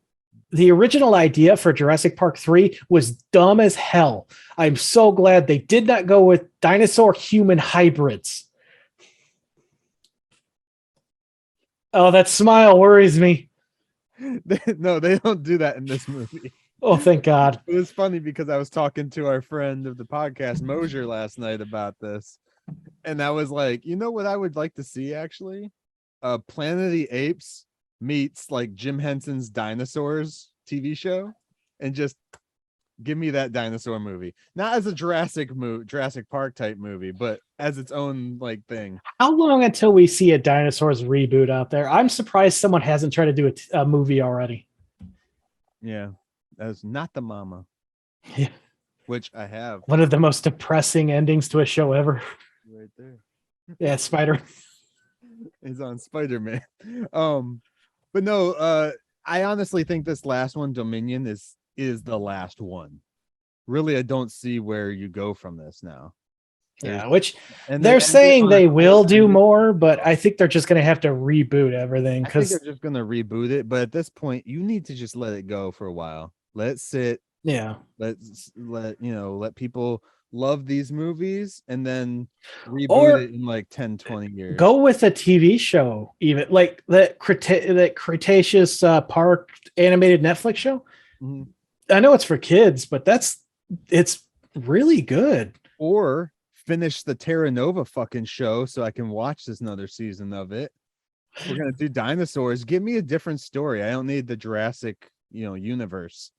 [SPEAKER 3] the original idea for Jurassic Park 3 was dumb as hell. I'm so glad they did not go with dinosaur human hybrids. Oh, that smile worries me.
[SPEAKER 2] no, they don't do that in this movie.
[SPEAKER 3] Oh, thank God.
[SPEAKER 2] It was funny because I was talking to our friend of the podcast, Mosier, last night about this. And I was like, you know what I would like to see actually? Planet of the Apes meets like Jim Henson's Dinosaurs TV show, and just give me that dinosaur movie. Not as a Jurassic Park type movie, but as its own like thing.
[SPEAKER 3] How long until we see a dinosaurs reboot out there? I'm surprised someone hasn't tried to do a movie already.
[SPEAKER 2] Yeah. That's not the mama.
[SPEAKER 3] Yeah.
[SPEAKER 2] Which I have.
[SPEAKER 3] One of the most depressing endings to a show ever.
[SPEAKER 2] Right there.
[SPEAKER 3] Yeah, Spider.
[SPEAKER 2] He's on Spider-Man. But no, I honestly think this last one, Dominion, is the last one. Really, I don't see where you go from this now.
[SPEAKER 3] Yeah, which
[SPEAKER 2] and
[SPEAKER 3] they're saying they will do more, but I think they're just going to have to reboot everything.
[SPEAKER 2] I think they're just going to reboot it. But at this point, you need to just let it go for a while. Let it sit.
[SPEAKER 3] Yeah.
[SPEAKER 2] Let people love these movies and then reboot it in like 10-20 years.
[SPEAKER 3] Go with a TV show, even like that Cretaceous Park animated Netflix show.
[SPEAKER 2] Mm-hmm.
[SPEAKER 3] I know it's for kids, but it's really good.
[SPEAKER 2] Or finish the Terra Nova fucking show so I can watch this another season of it. We're gonna do dinosaurs. Give me a different story. I don't need the Jurassic, universe.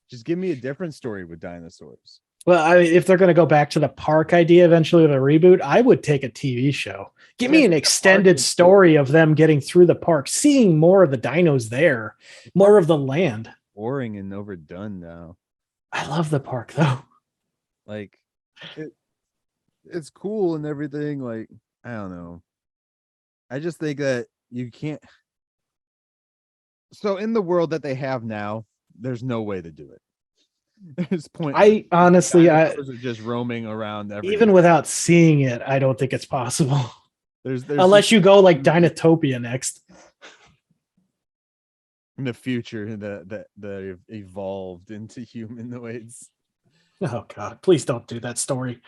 [SPEAKER 2] Just give me a different story with dinosaurs.
[SPEAKER 3] Well, if they're going to go back to the park idea eventually with a reboot, I would take a TV show. Give me an extended story of them getting through the park, seeing more of the dinos there, more of the land.
[SPEAKER 2] Boring and overdone now.
[SPEAKER 3] I love the park though.
[SPEAKER 2] Like, it's cool and everything. Like, I don't know. I just think that you can't. So in the world that they have now, there's no way to do it. There's point.
[SPEAKER 3] I honestly,
[SPEAKER 2] are just roaming around everywhere.
[SPEAKER 3] Even without seeing it, I don't think it's possible.
[SPEAKER 2] There's
[SPEAKER 3] unless you go like Dinotopia next.
[SPEAKER 2] In the future, that evolved into humanoids.
[SPEAKER 3] Oh God! Please don't do that story.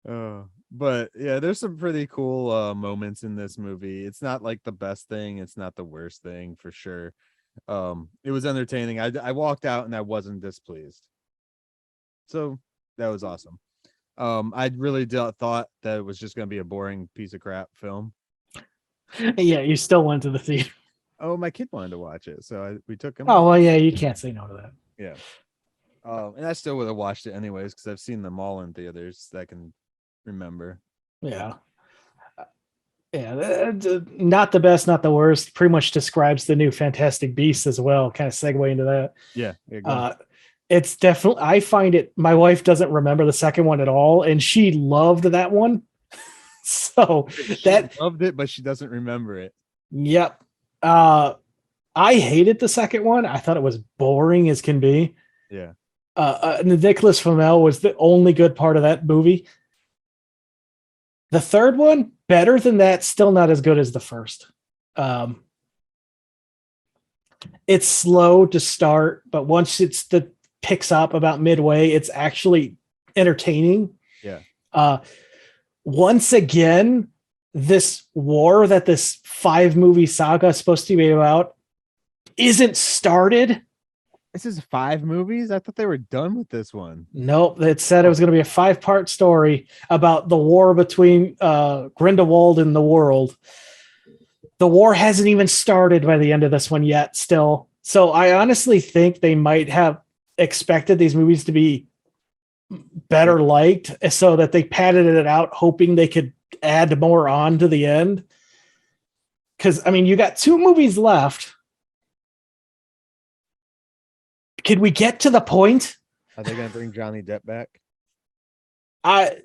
[SPEAKER 2] But yeah, there's some pretty cool moments in this movie. It's not like the best thing. It's not the worst thing for sure. It was entertaining. I walked out and I wasn't displeased. So that was awesome. I really thought that it was just going to be a boring piece of crap film.
[SPEAKER 3] Yeah, you still went to the theater.
[SPEAKER 2] Oh, my kid wanted to watch it, so we took him.
[SPEAKER 3] Oh, well, yeah, you can't say no to that.
[SPEAKER 2] Yeah. And I still would have watched it anyways because I've seen them all in theaters that I can remember.
[SPEAKER 3] Yeah. Yeah, not the best, not the worst. Pretty much describes the new Fantastic Beasts as well. Kind of segue into that.
[SPEAKER 2] Yeah.
[SPEAKER 3] It's definitely. I find it. My wife doesn't remember the second one at all, and she loved that one. So
[SPEAKER 2] she loved it, but she doesn't remember it.
[SPEAKER 3] Yep. I hated the second one. I thought it was boring as can be.
[SPEAKER 2] Yeah.
[SPEAKER 3] Nicholas Flamel was the only good part of that movie. The third one, better than that, still not as good as the first. It's slow to start, but once picks up about midway, it's actually entertaining.
[SPEAKER 2] Yeah.
[SPEAKER 3] Once again, this war that this 5-movie saga is supposed to be about isn't started.
[SPEAKER 2] This is 5 movies? I thought they were done with this one.
[SPEAKER 3] Nope. It said it was going to be a 5-part story about the war between Grindelwald and the world. The war hasn't even started by the end of this one yet still. So I honestly think they might have expected these movies to be better liked so that they padded it out, hoping they could add more on to the end. Because I mean, you got 2 movies left. Could we get to the point?
[SPEAKER 2] Are they gonna bring Johnny Depp back?
[SPEAKER 3] I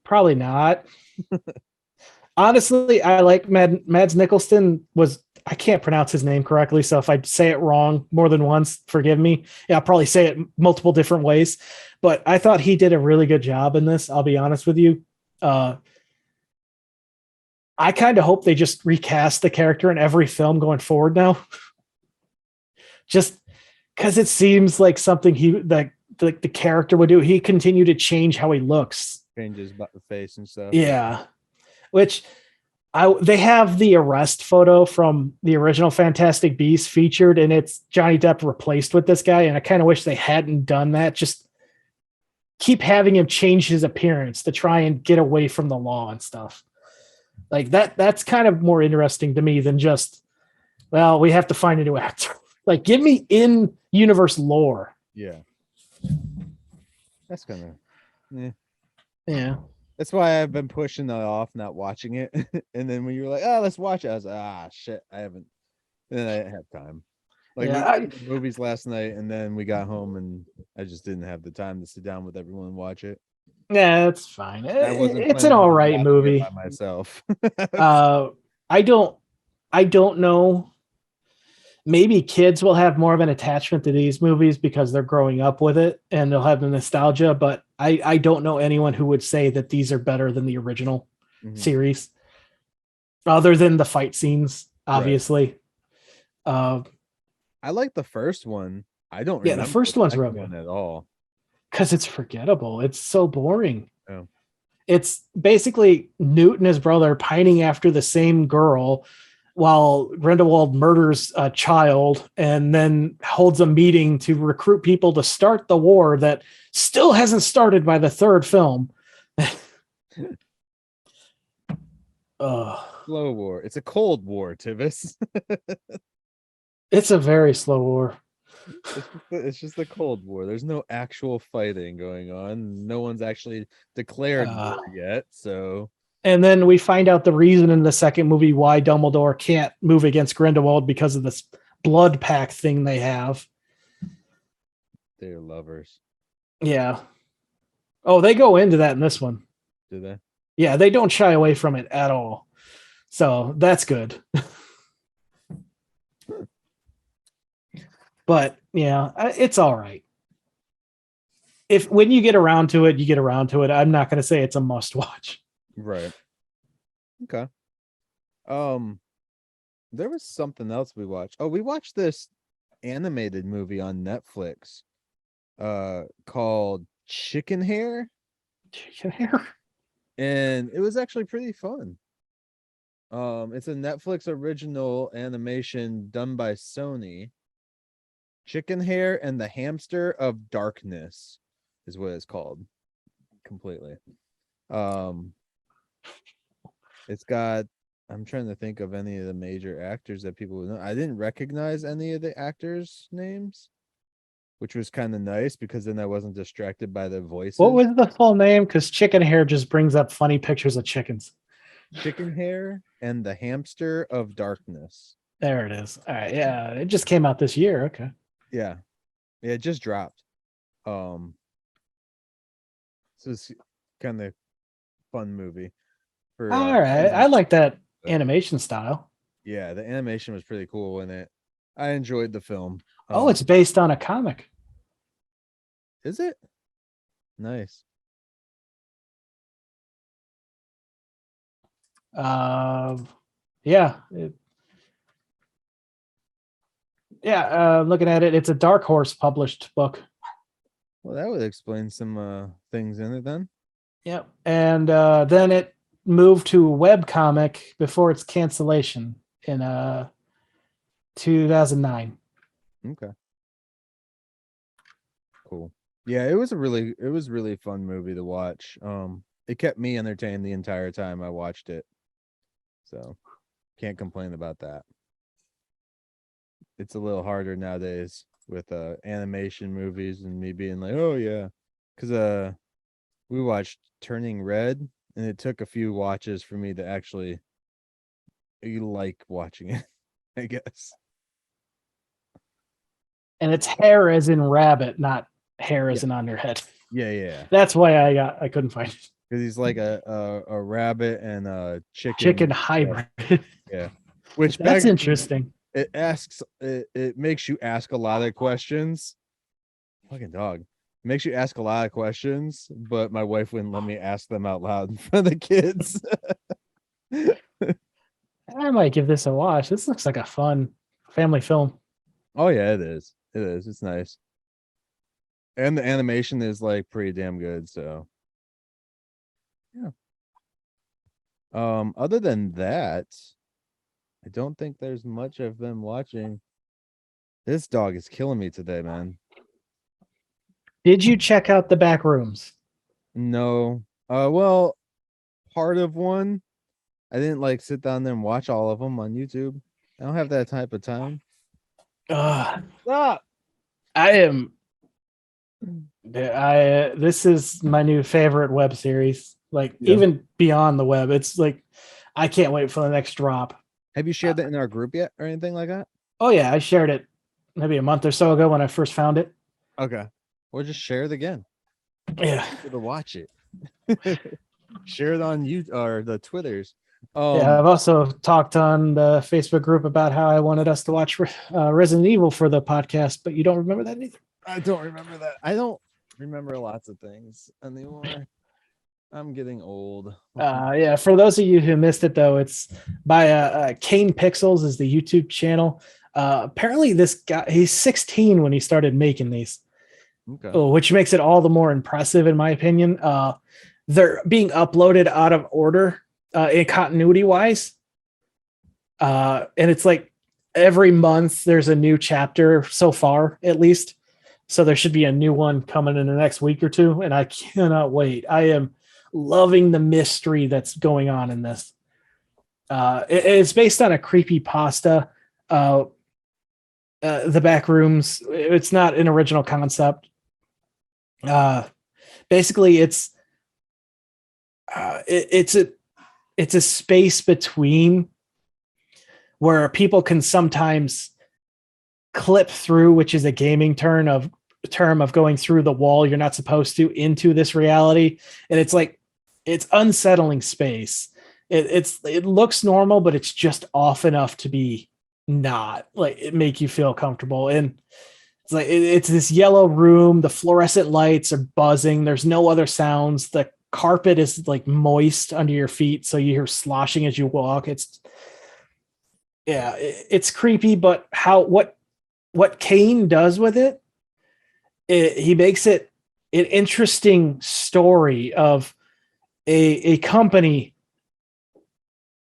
[SPEAKER 3] probably not. Honestly, I like Mads Mikkelsen I can't pronounce his name correctly, so if I say it wrong more than once, forgive me. Yeah, I'll probably say it multiple different ways, but I thought he did a really good job in this. I'll be honest with you. I kind of hope they just recast the character in every film going forward now. Just because it seems like something the character would do. He continued to change how he looks.
[SPEAKER 2] Changes the face and stuff.
[SPEAKER 3] Yeah. Which they have the arrest photo from the original Fantastic Beasts featured, and it's Johnny Depp replaced with this guy. And I kind of wish they hadn't done that. Just keep having him change his appearance to try and get away from the law and stuff like that. That's kind of more interesting to me than just, well, we have to find a new actor. Like, give me in universe lore.
[SPEAKER 2] Yeah. That's kind of,
[SPEAKER 3] Yeah.
[SPEAKER 2] That's why I've been pushing that off, not watching it. And then when you were like, "Oh, let's watch it," I was like, shit, I haven't. And then I didn't have time. Like, we watched the movies last night, and then we got home, and I just didn't have the time to sit down with everyone and watch it.
[SPEAKER 3] Yeah, that's fine. It's an
[SPEAKER 2] all
[SPEAKER 3] all right movie.
[SPEAKER 2] by myself.
[SPEAKER 3] I don't know. Maybe kids will have more of an attachment to these movies because they're growing up with it and they'll have the nostalgia, but I don't know anyone who would say that these are better than the original series, other than the fight scenes, obviously. Right.
[SPEAKER 2] I like the first one. I don't
[SPEAKER 3] remember the first one's real good
[SPEAKER 2] at all.
[SPEAKER 3] Because it's forgettable. It's so boring.
[SPEAKER 2] Oh.
[SPEAKER 3] It's basically Newt and his brother pining after the same girl while Grindelwald murders a child and then holds a meeting to recruit people to start the war that still hasn't started by the third film.
[SPEAKER 2] Slow war. It's a cold war, Tivis.
[SPEAKER 3] It's a very slow war.
[SPEAKER 2] It's just a cold war. There's no actual fighting going on. No one's actually declared war yet, so...
[SPEAKER 3] And then we find out the reason in the second movie why Dumbledore can't move against Grindelwald because of this blood pact thing they have.
[SPEAKER 2] They're lovers.
[SPEAKER 3] Yeah. Oh, they go into that in this one.
[SPEAKER 2] Do they?
[SPEAKER 3] Yeah, they don't shy away from it at all. So that's good. But yeah, it's all right. When you get around to it, you get around to it. I'm not going to say it's a must watch.
[SPEAKER 2] Right. Okay. There was something else we watched. Oh, we watched this animated movie on Netflix called Chicken Hair.
[SPEAKER 3] Chicken Hair?
[SPEAKER 2] And it was actually pretty fun. It's a Netflix original animation done by Sony. Chicken Hair and the Hamster of Darkness is what it's called. Completely. It's got, I'm trying to think of any of the major actors that people would know. I didn't recognize any of the actors' names, which was kind of nice because then I wasn't distracted by the voices.
[SPEAKER 3] What was the full name? Because Chicken Hair just brings up funny pictures of chickens.
[SPEAKER 2] Chicken Hair and the Hamster of Darkness.
[SPEAKER 3] There it is. All right. Yeah. It just came out this year. Okay.
[SPEAKER 2] Yeah. Yeah, it just dropped. So it's kind of fun movie.
[SPEAKER 3] All right. I like that animation style.
[SPEAKER 2] Yeah, the animation was pretty cool in it. I enjoyed the film.
[SPEAKER 3] It's based on a comic.
[SPEAKER 2] Is it? Nice.
[SPEAKER 3] Yeah. Looking at it, it's a Dark Horse published book.
[SPEAKER 2] Well, that would explain some things in it then.
[SPEAKER 3] Yep. And then it moved to a webcomic before its cancellation in 2009.
[SPEAKER 2] Okay. Cool. Yeah, it was really fun movie to watch. It kept me entertained the entire time I watched it. So can't complain about that. It's a little harder nowadays with animation movies and me being like, oh yeah. Because we watched Turning Red, and it took a few watches for me to actually you like watching it, I guess.
[SPEAKER 3] And it's hair as in rabbit, not hair as in on your head.
[SPEAKER 2] Yeah.
[SPEAKER 3] That's why I couldn't find it.
[SPEAKER 2] Because he's like a rabbit and a
[SPEAKER 3] Chicken hybrid.
[SPEAKER 2] Yeah. Which
[SPEAKER 3] That's interesting.
[SPEAKER 2] It makes you ask a lot of questions. Fucking dog. It makes you ask a lot of questions, but my wife wouldn't let me ask them out loud in front of the kids.
[SPEAKER 3] I might give this a watch. This looks like a fun family film.
[SPEAKER 2] Oh yeah, it is. It is. It's nice. And the animation is like pretty damn good, so yeah. Other than that, I don't think there's much I've been watching. This dog is killing me today, man.
[SPEAKER 3] Did you check out the back rooms?
[SPEAKER 2] No. Well, part of one. I didn't like sit down there and watch all of them on YouTube. I don't have that type of time.
[SPEAKER 3] Stop. This is my new favorite web series. Like even beyond the web, it's like I can't wait for the next drop.
[SPEAKER 2] Have you shared that in our group yet or anything like that?
[SPEAKER 3] Oh yeah, I shared it maybe a month or so ago when I first found it.
[SPEAKER 2] Okay. Or just share it again.
[SPEAKER 3] Yeah.
[SPEAKER 2] To watch it. Share it on you or the Twitters.
[SPEAKER 3] Yeah, I've also talked on the Facebook group about how I wanted us to watch Resident Evil for the podcast, but you don't remember that either.
[SPEAKER 2] I don't remember that. I don't remember lots of things anymore. I'm getting old.
[SPEAKER 3] Yeah, for those of you who missed it, though, it's by Kane Pixels is the YouTube channel. Apparently, this guy, he's 16 when he started making these, which makes it all the more impressive, in my opinion. They're being uploaded out of order in continuity-wise. And it's like every month there's a new chapter so far, at least. So there should be a new one coming in the next week or two, and I cannot wait. I am loving the mystery that's going on in this. It's based on a creepypasta. The back rooms. It's not an original concept. Basically, it's a space between where people can sometimes clip through, which is a gaming term of going through the wall you're not supposed to into this reality, and it's unsettling space. It looks normal, but it's just off enough to be not like it make you feel comfortable. And it's like it's this yellow room. The fluorescent lights are buzzing. There's no other sounds. The carpet is like moist under your feet, so you hear sloshing as you walk. It's creepy, but what Kane does with it, he makes it an interesting story of a company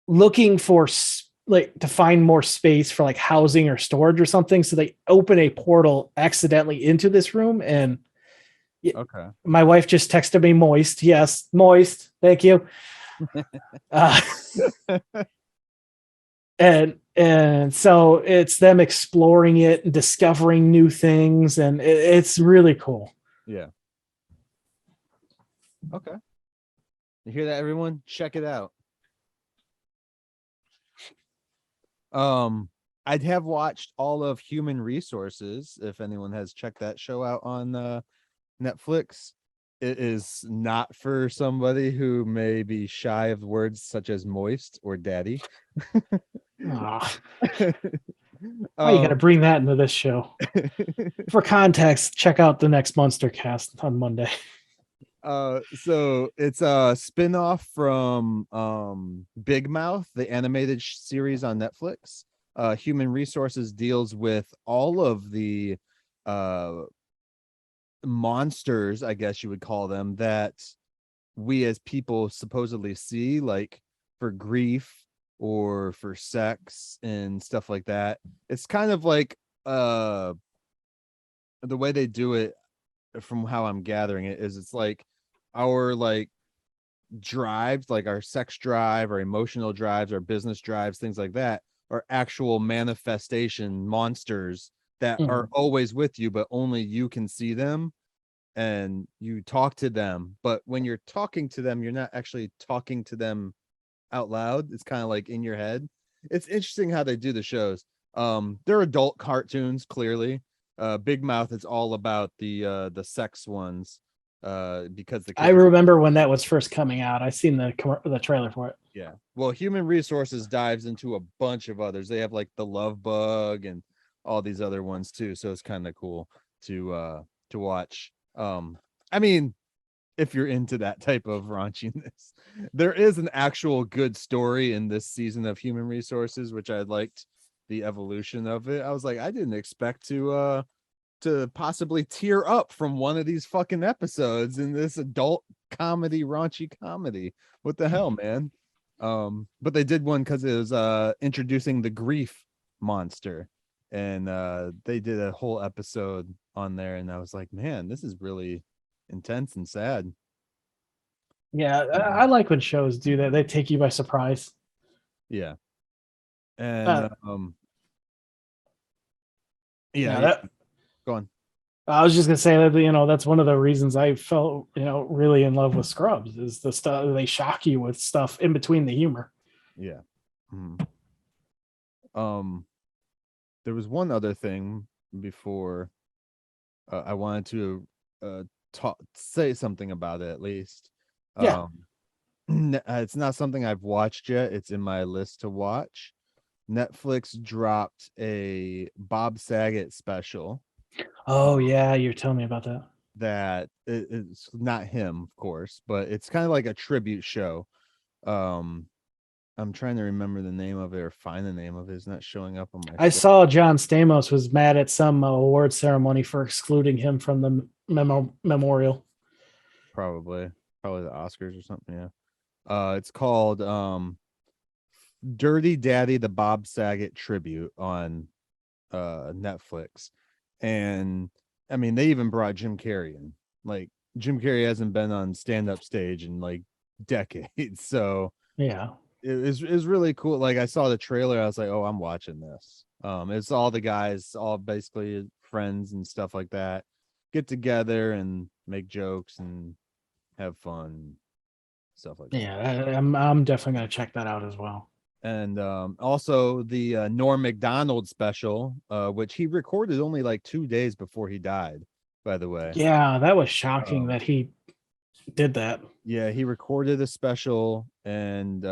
[SPEAKER 3] looking for to find more space for like housing or storage or something. So they open a portal accidentally into this room, and my wife just texted me moist. Yes, moist. Thank you. And so it's them exploring it and discovering new things, and it's really cool.
[SPEAKER 2] Yeah. Okay. You hear that, everyone? Check it out. I'd have watched all of Human Resources if anyone has checked that show out on Netflix. It is not for somebody who may be shy of words such as moist or daddy.
[SPEAKER 3] Why you gotta bring that into this show? For context, check out the next Monster Cast on Monday.
[SPEAKER 2] So it's a spin-off from Big Mouth, the animated series on Netflix. Human Resources deals with all of the monsters, I guess you would call them, that we as people supposedly see, like for grief or for sex and stuff like that. It's kind of like the way they do it, from how I'm gathering it, is it's like our like drives, like our sex drive, our emotional drives, our business drives, things like that, are actual manifestation monsters that are always with you, but only you can see them and you talk to them. But when you're talking to them, you're not actually talking to them out loud. It's kind of like in your head. it's interesting how they do the shows. They're adult cartoons, clearly. Big Mouth is all about the sex ones. Because the
[SPEAKER 3] I
[SPEAKER 2] kids,
[SPEAKER 3] remember when that was first coming out. I seen the trailer for it.
[SPEAKER 2] yeah. Well, Human Resources dives into a bunch of others. They have like the Love Bug and all these other ones too. So it's kind of cool to watch. I mean, if you're into that type of raunchiness, there is an actual good story in this season of Human Resources, which I liked the evolution of it. I was like, I didn't expect to possibly tear up from one of these fucking episodes in this adult comedy, raunchy comedy. What the hell, man? But they did one because it was introducing the grief monster, and they did a whole episode on there, and I was like, man, this is really intense and sad.
[SPEAKER 3] Yeah, I like when shows do that. They take you by surprise.
[SPEAKER 2] Yeah. And
[SPEAKER 3] that
[SPEAKER 2] go on.
[SPEAKER 3] I was just gonna say that that's one of the reasons I felt really in love with Scrubs is the stuff they shock you with stuff in between the humor.
[SPEAKER 2] Yeah. There was one other thing before I wanted to say something about it at least.
[SPEAKER 3] Yeah.
[SPEAKER 2] It's not something I've watched yet. It's in my list to watch. Netflix dropped a Bob Saget special.
[SPEAKER 3] Oh yeah, you're telling me about that.
[SPEAKER 2] That it's not him, of course, but it's kind of like a tribute show. I'm trying to remember the name of it or find the name of it. It's not showing up on my.
[SPEAKER 3] I saw John Stamos was mad at some award ceremony for excluding him from the memorial.
[SPEAKER 2] Probably the Oscars or something. Yeah. It's called Dirty Daddy, the Bob Saget tribute on Netflix. And I mean, they even brought Jim Carrey in. Like, Jim Carrey hasn't been on stand-up stage in like decades. So
[SPEAKER 3] yeah,
[SPEAKER 2] it was really cool. Like, I saw the trailer, I was like, oh, I'm watching this. It's all the guys, all basically friends and stuff like that, get together and make jokes and have fun, stuff like that.
[SPEAKER 3] Yeah, I'm definitely gonna check that out as well.
[SPEAKER 2] And also the Norm Macdonald special, which he recorded only like 2 days before he died, by the way.
[SPEAKER 3] Yeah, that was shocking that he did that.
[SPEAKER 2] Yeah, he recorded a special and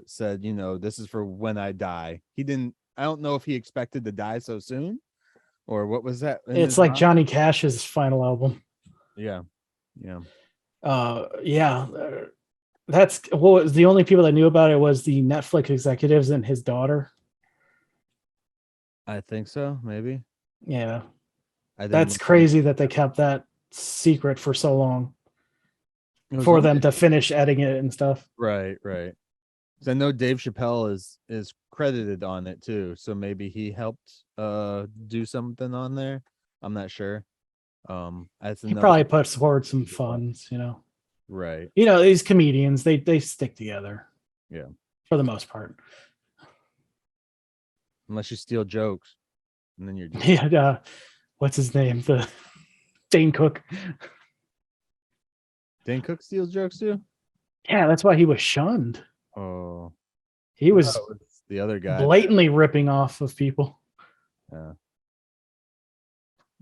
[SPEAKER 2] said, this is for when I die. I don't know if he expected to die so soon or what was that.
[SPEAKER 3] It's like Johnny Cash's final album.
[SPEAKER 2] Yeah.
[SPEAKER 3] That's what was the only people that knew about it was the Netflix executives and his daughter.
[SPEAKER 2] I think so, maybe.
[SPEAKER 3] Yeah. That's crazy that they kept that secret for so long for them to finish editing it and stuff.
[SPEAKER 2] Right. Because I know Dave Chappelle is credited on it too, so maybe he helped do something on there. I'm not sure.
[SPEAKER 3] He probably puts forward some funds,
[SPEAKER 2] Right.
[SPEAKER 3] These comedians, they stick together.
[SPEAKER 2] Yeah.
[SPEAKER 3] For the most part.
[SPEAKER 2] Unless you steal jokes. And then you're
[SPEAKER 3] yeah, what's his name? The Dane Cook.
[SPEAKER 2] Dane Cook steals jokes too?
[SPEAKER 3] Yeah, that's why he was shunned.
[SPEAKER 2] Oh.
[SPEAKER 3] He was
[SPEAKER 2] the other guy
[SPEAKER 3] blatantly ripping off of people.
[SPEAKER 2] Yeah.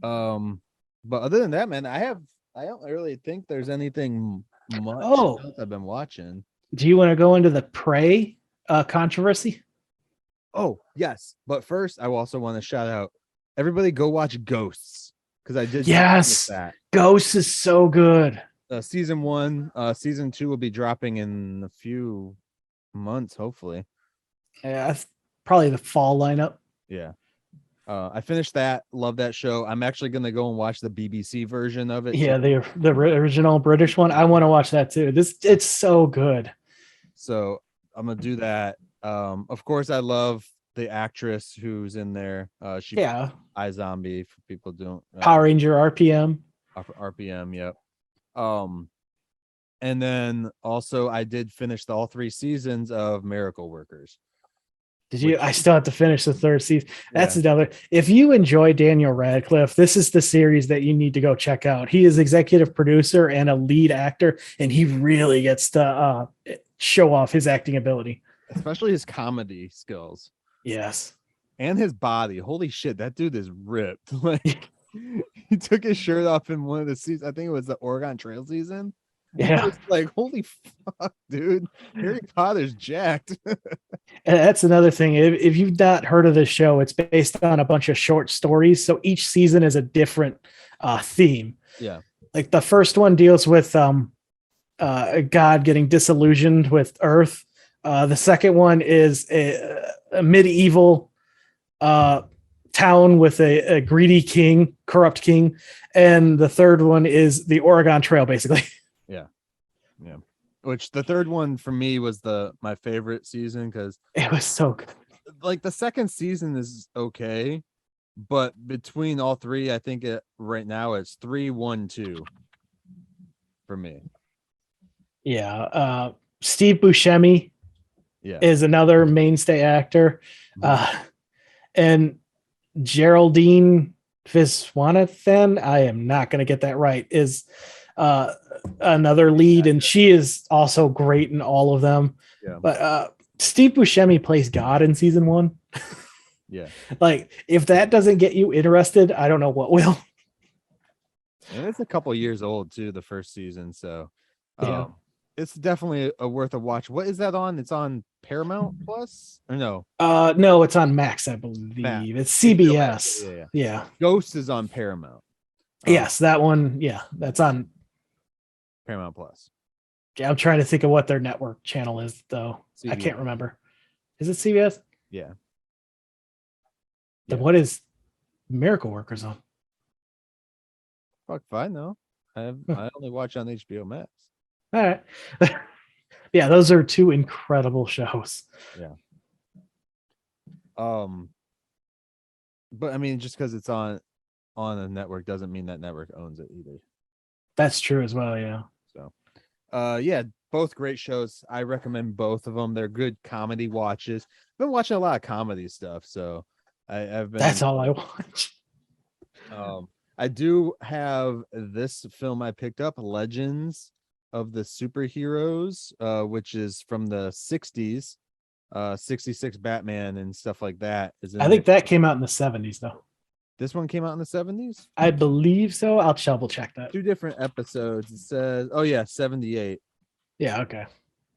[SPEAKER 2] But other than that, man, I don't really think there's anything much else I've been watching.
[SPEAKER 3] Do you want to go into the Prey controversy?
[SPEAKER 2] Oh, yes. But first, I also want to shout out everybody go watch Ghosts, because I did
[SPEAKER 3] that. Ghosts is so good.
[SPEAKER 2] Season 1, season 2 will be dropping in a few months, hopefully.
[SPEAKER 3] Yeah, that's probably the fall lineup.
[SPEAKER 2] Yeah. I finished that. Love that show. I'm actually gonna go and watch the BBC version of it.
[SPEAKER 3] Yeah, the original British one. I want to watch that too. It's so good.
[SPEAKER 2] So I'm gonna do that. Of course, I love the actress who's in there. She iZombie for people who don't
[SPEAKER 3] Power Ranger RPM.
[SPEAKER 2] RPM, yep. And then also I did finish all 3 seasons of Miracle Workers.
[SPEAKER 3] Did you? I still have to finish the 3rd season. That's another. If you enjoy Daniel Radcliffe, this is the series that you need to go check out. He is executive producer and a lead actor, and he really gets to show off his acting ability,
[SPEAKER 2] especially his comedy skills.
[SPEAKER 3] Yes.
[SPEAKER 2] And his body. Holy shit, that dude is ripped. Like he took his shirt off in one of the seasons. I think it was the Oregon Trail season.
[SPEAKER 3] Yeah.
[SPEAKER 2] I was like, holy fuck, dude. Harry Potter's jacked.
[SPEAKER 3] And that's another thing. If you've not heard of this show, it's based on a bunch of short stories. So each season is a different theme.
[SPEAKER 2] Yeah.
[SPEAKER 3] Like the first one deals with a god getting disillusioned with Earth. The second one is a medieval town with a greedy king, corrupt king. And the third one is the Oregon Trail, basically.
[SPEAKER 2] Yeah. Which the third one for me was my favorite season because
[SPEAKER 3] It was so good.
[SPEAKER 2] like the second season is okay, but between all three, I think right now it's 3-1-2 for me.
[SPEAKER 3] Yeah. Steve Buscemi
[SPEAKER 2] Yeah.
[SPEAKER 3] is another mainstay actor. And Geraldine Viswanathan, I am not going to get that right, is another lead, and she is also great in all of them.
[SPEAKER 2] Yeah.
[SPEAKER 3] But Steve Buscemi plays God in season 1.
[SPEAKER 2] Yeah.
[SPEAKER 3] Like, if that doesn't get you interested, I don't know what will.
[SPEAKER 2] And it's a couple years old too, the first season. So
[SPEAKER 3] Yeah.
[SPEAKER 2] it's definitely a worth a watch. What is that on? It's on Paramount Plus or no?
[SPEAKER 3] No, it's on Max, I believe.
[SPEAKER 2] Max.
[SPEAKER 3] It's CBS.
[SPEAKER 2] Yeah. Ghost is on Paramount.
[SPEAKER 3] Yes, that one. Yeah, that's on
[SPEAKER 2] Paramount Plus.
[SPEAKER 3] Yeah, I'm trying to think of what their network channel is, though.
[SPEAKER 2] CBS.
[SPEAKER 3] I can't remember. Is it CBS?
[SPEAKER 2] Yeah.
[SPEAKER 3] Then what is Miracle Workers on?
[SPEAKER 2] Fuck if I know. I only watch on HBO Max.
[SPEAKER 3] All right. Yeah, those are two incredible shows.
[SPEAKER 2] Yeah. But I mean, just because it's on a network doesn't mean that network owns it either.
[SPEAKER 3] That's true as well, yeah.
[SPEAKER 2] So yeah, both great shows. I recommend both of them. They're good comedy watches. I've been watching a lot of comedy stuff, so I've been
[SPEAKER 3] That's all I watch.
[SPEAKER 2] I do have this film I picked up, Legends of the Superheroes, which is from the 60s, 66 Batman and stuff like that.
[SPEAKER 3] I think that came out in the 70s, though.
[SPEAKER 2] This one came out in the 70s?
[SPEAKER 3] I believe so. I'll double check that.
[SPEAKER 2] 2 different episodes. It says, oh yeah, 78.
[SPEAKER 3] Yeah, okay.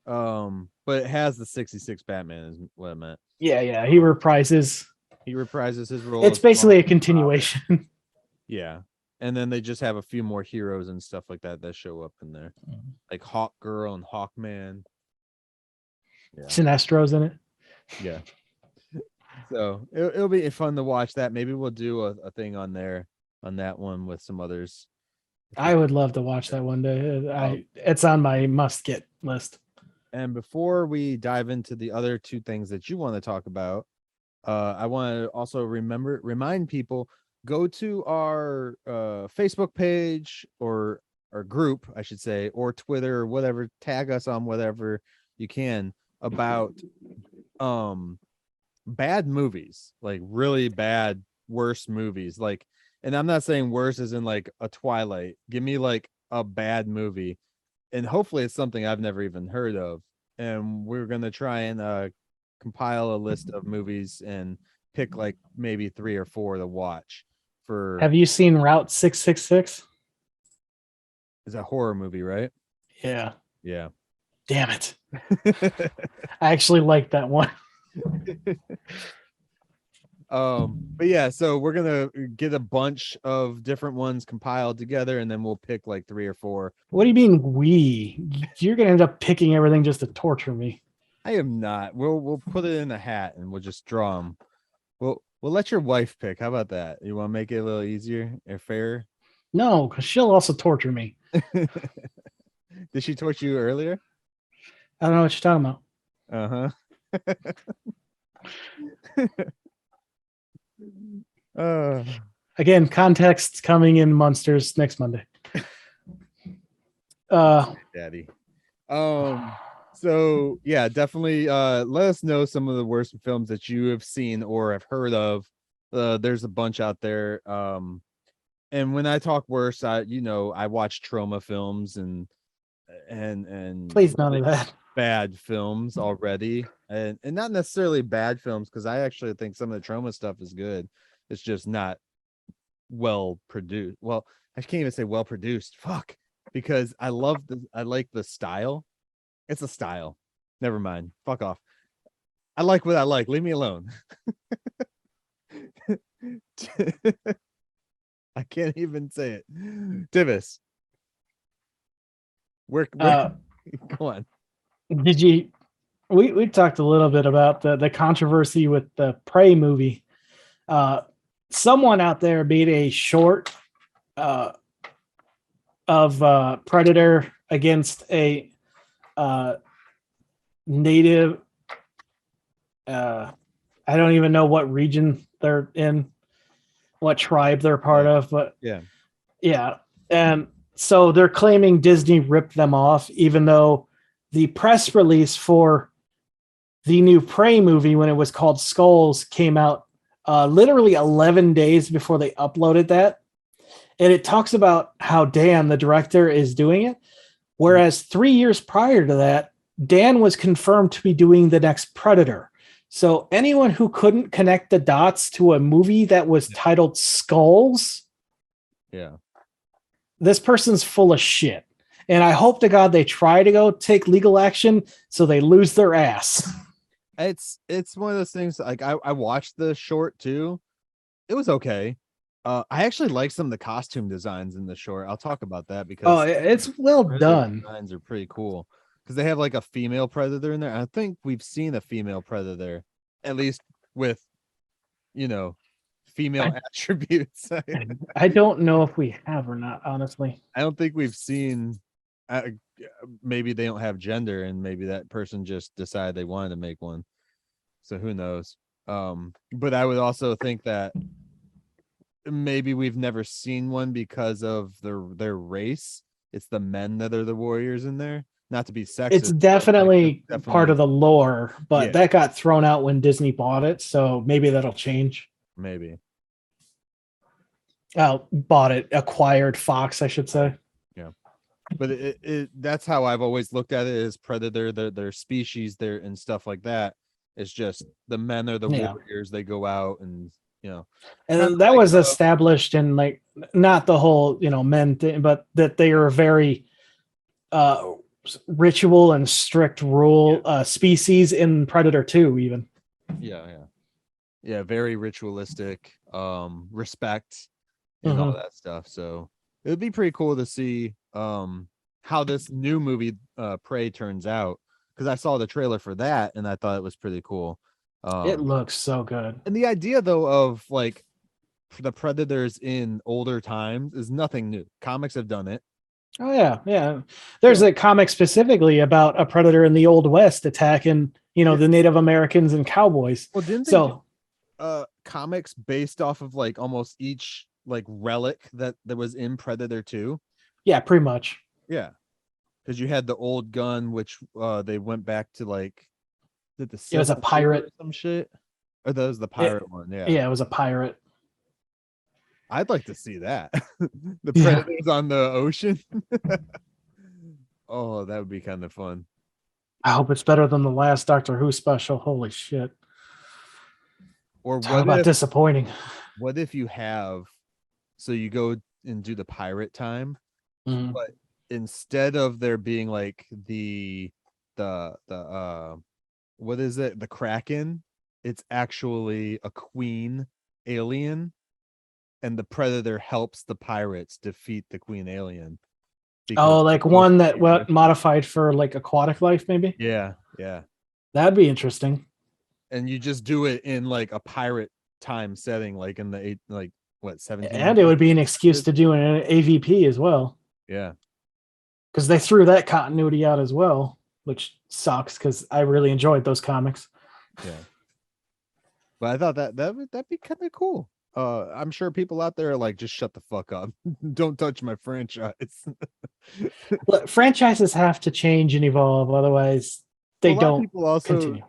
[SPEAKER 2] But it has the 66 Batman is what I meant.
[SPEAKER 3] Yeah. He reprises
[SPEAKER 2] his role.
[SPEAKER 3] It's basically a continuation.
[SPEAKER 2] Yeah. And then they just have a few more heroes and stuff like that show up in there. Like Hawk Girl and Hawkman. Yeah.
[SPEAKER 3] Sinestro's in it.
[SPEAKER 2] Yeah. So it'll be fun to watch that. Maybe we'll do a thing on that one with some others.
[SPEAKER 3] I would love to watch that one day. It's on my must get list.
[SPEAKER 2] And before we dive into the other 2 things that you want to talk about, I want to also remind people, go to our Facebook page or our group, I should say, or Twitter or whatever, tag us on whatever you can about bad movies, like really bad, worse movies. Like, and I'm not saying worse as in like a Twilight. Give me like a bad movie, and hopefully it's something I've never even heard of. And we're gonna try and compile a list of movies and pick like maybe 3 or 4 to watch.
[SPEAKER 3] Have you seen Route 666?
[SPEAKER 2] It's a horror movie, right?
[SPEAKER 3] Yeah.
[SPEAKER 2] Yeah.
[SPEAKER 3] Damn it. I actually like that one.
[SPEAKER 2] But yeah, so we're gonna get a bunch of different ones compiled together, and then we'll pick like 3 or 4.
[SPEAKER 3] What do you mean you're gonna end up picking everything just to torture me?
[SPEAKER 2] I am not. We'll put it in a hat and we'll just draw them. We'll let your wife pick. How about that? You want to make it a little easier or fairer?
[SPEAKER 3] No, because she'll also torture me.
[SPEAKER 2] Did she torture you earlier?
[SPEAKER 3] I don't know what you're talking
[SPEAKER 2] about.
[SPEAKER 3] Again, context coming in Monsters next Monday.
[SPEAKER 2] Daddy. So yeah, definitely let us know some of the worst films that you have seen or have heard of. There's a bunch out there. And when I talk worse, I watch trauma films and
[SPEAKER 3] please none of that.
[SPEAKER 2] Bad films already. and not necessarily bad films, because I actually think some of the trauma stuff is good. It's just not well produced. Well, I can't even say well produced. Fuck, because I like the style. It's a style. Never mind. Fuck off. I like what I like. Leave me alone. I can't even say it. Tivis. Where go on.
[SPEAKER 3] Did you we talked a little bit about the controversy with the Prey movie. Someone out there made a short of Predator against a native I don't even know what region they're in, what tribe they're part of, but yeah. And so they're claiming Disney ripped them off, even though the press release for the new Prey movie, when it was called Skulls, came out literally 11 days before they uploaded that. And it talks about how Dan, the director, is doing it. Whereas 3 years prior to that, Dan was confirmed to be doing the next Predator. So anyone who couldn't connect the dots to a movie that was titled Skulls, this person's full of shit. And I hope to God they try to go take legal action so they lose their ass.
[SPEAKER 2] It's one of those things, like I watched the short too. It was okay. I actually like some of the costume designs in the short. I'll talk about that because
[SPEAKER 3] it's well done.
[SPEAKER 2] Designs are pretty cool because they have like a female predator in there. I think we've seen a female predator, at least with, female attributes.
[SPEAKER 3] I don't know if we have or not, honestly.
[SPEAKER 2] I don't think we've seen. Maybe they don't have gender, and maybe that person just decided they wanted to make one. So who knows? But I would also think that maybe we've never seen one because of their race. It's the men that are the warriors in there. Not to be sexist.
[SPEAKER 3] It's definitely part of the lore, but that got thrown out when Disney bought it, so maybe that'll change.
[SPEAKER 2] Maybe.
[SPEAKER 3] Acquired Fox, I should say.
[SPEAKER 2] Yeah. But that's how I've always looked at it, as Predator, their species there and stuff like that. It's just the men are the warriors. They go out and
[SPEAKER 3] and that was established in like not the whole men thing, but that they are a very ritual and strict rule species in Predator 2 even.
[SPEAKER 2] Very ritualistic, respect and all that stuff. So it would be pretty cool to see how this new movie Prey turns out, because I saw the trailer for that and I thought it was pretty cool.
[SPEAKER 3] It looks so good. And
[SPEAKER 2] the idea though of like the predators in older times is nothing new. Comics have done it.
[SPEAKER 3] Oh yeah. There's a comic specifically about a predator in the Old West attacking, the Native Americans and cowboys.
[SPEAKER 2] Well, didn't they comics based off of like almost each like relic that was in Predator 2?
[SPEAKER 3] Yeah, pretty much.
[SPEAKER 2] Yeah. Because you had the old gun, which they went back to like it
[SPEAKER 3] was a pirate
[SPEAKER 2] or some shit, or that was the pirate one.
[SPEAKER 3] Yeah, it was a pirate.
[SPEAKER 2] I'd like to see that. The predators on the ocean. Oh, that would be kind of fun.
[SPEAKER 3] I hope it's better than the last Doctor Who special. Holy shit.
[SPEAKER 2] Or
[SPEAKER 3] talk about disappointing.
[SPEAKER 2] What if you have, so you go and do the pirate time, but instead of there being like the what is it? The Kraken, it's actually a queen alien, and the predator helps the pirates defeat the queen alien.
[SPEAKER 3] Like one that modified for like aquatic life, maybe?
[SPEAKER 2] Yeah.
[SPEAKER 3] That'd be interesting.
[SPEAKER 2] And you just do it in like a pirate time setting, like in the 17?
[SPEAKER 3] And it would be an excuse to do an AVP as well.
[SPEAKER 2] Yeah.
[SPEAKER 3] Because they threw that continuity out as well, which sucks because I really enjoyed those comics.
[SPEAKER 2] Yeah. But I thought that'd be kind of cool. I'm sure people out there are like, just shut the fuck up. Don't touch my franchise.
[SPEAKER 3] Look, franchises have to change and evolve, otherwise they don't.
[SPEAKER 2] People also
[SPEAKER 3] continue.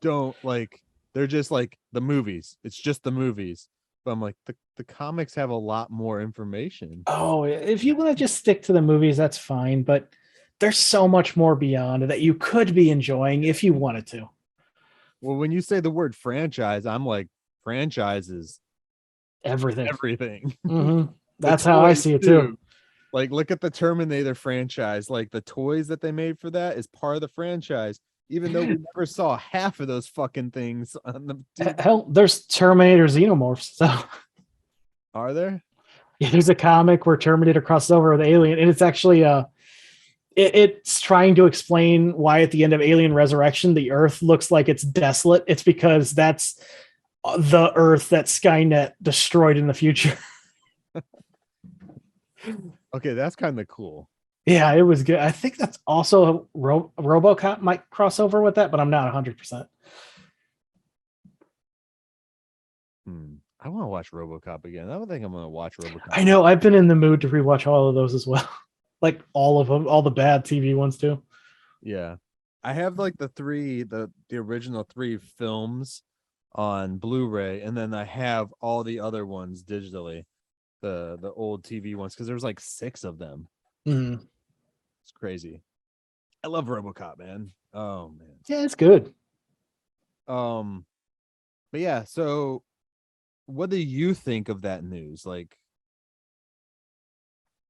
[SPEAKER 2] Don't like. They're just like the movies. It's just the movies. But I'm like, the comics have a lot more information.
[SPEAKER 3] Oh, if you want to just stick to the movies, that's fine. But there's so much more beyond that you could be enjoying if you wanted to.
[SPEAKER 2] Well, when you say the word franchise, I'm like, franchises,
[SPEAKER 3] Everything.
[SPEAKER 2] everything.
[SPEAKER 3] Mhm.
[SPEAKER 2] The
[SPEAKER 3] That's how I
[SPEAKER 2] toys,
[SPEAKER 3] see it too.
[SPEAKER 2] Like, look at the Terminator franchise. Like, the toys that they made for that is part of the franchise, even though we never saw half of those fucking things on the TV.
[SPEAKER 3] Hell, there's Terminator Xenomorphs. So
[SPEAKER 2] Are there?
[SPEAKER 3] yeah, there's a comic where Terminator crosses over with Alien, and it's actually it's trying to explain why at the end of Alien Resurrection the Earth looks like it's desolate. It's because that's the Earth that Skynet destroyed in the future.
[SPEAKER 2] Okay, that's kind of cool.
[SPEAKER 3] Yeah, it was good. I think that's also a RoboCop might cross over with that, but I'm not 100%.
[SPEAKER 2] I want to watch RoboCop again. I don't think I'm going to watch RoboCop.
[SPEAKER 3] I know. I've been in the mood to rewatch all of those as well. Like all of them, all the bad TV ones too.
[SPEAKER 2] Yeah. I have like the original 3 films on Blu-ray, and then I have all the other ones digitally, the old TV ones, because there's like 6 of them.
[SPEAKER 3] Mm.
[SPEAKER 2] It's crazy. I love RoboCop, man. Oh man.
[SPEAKER 3] Yeah, it's good.
[SPEAKER 2] But yeah, so what do you think of that news? Like,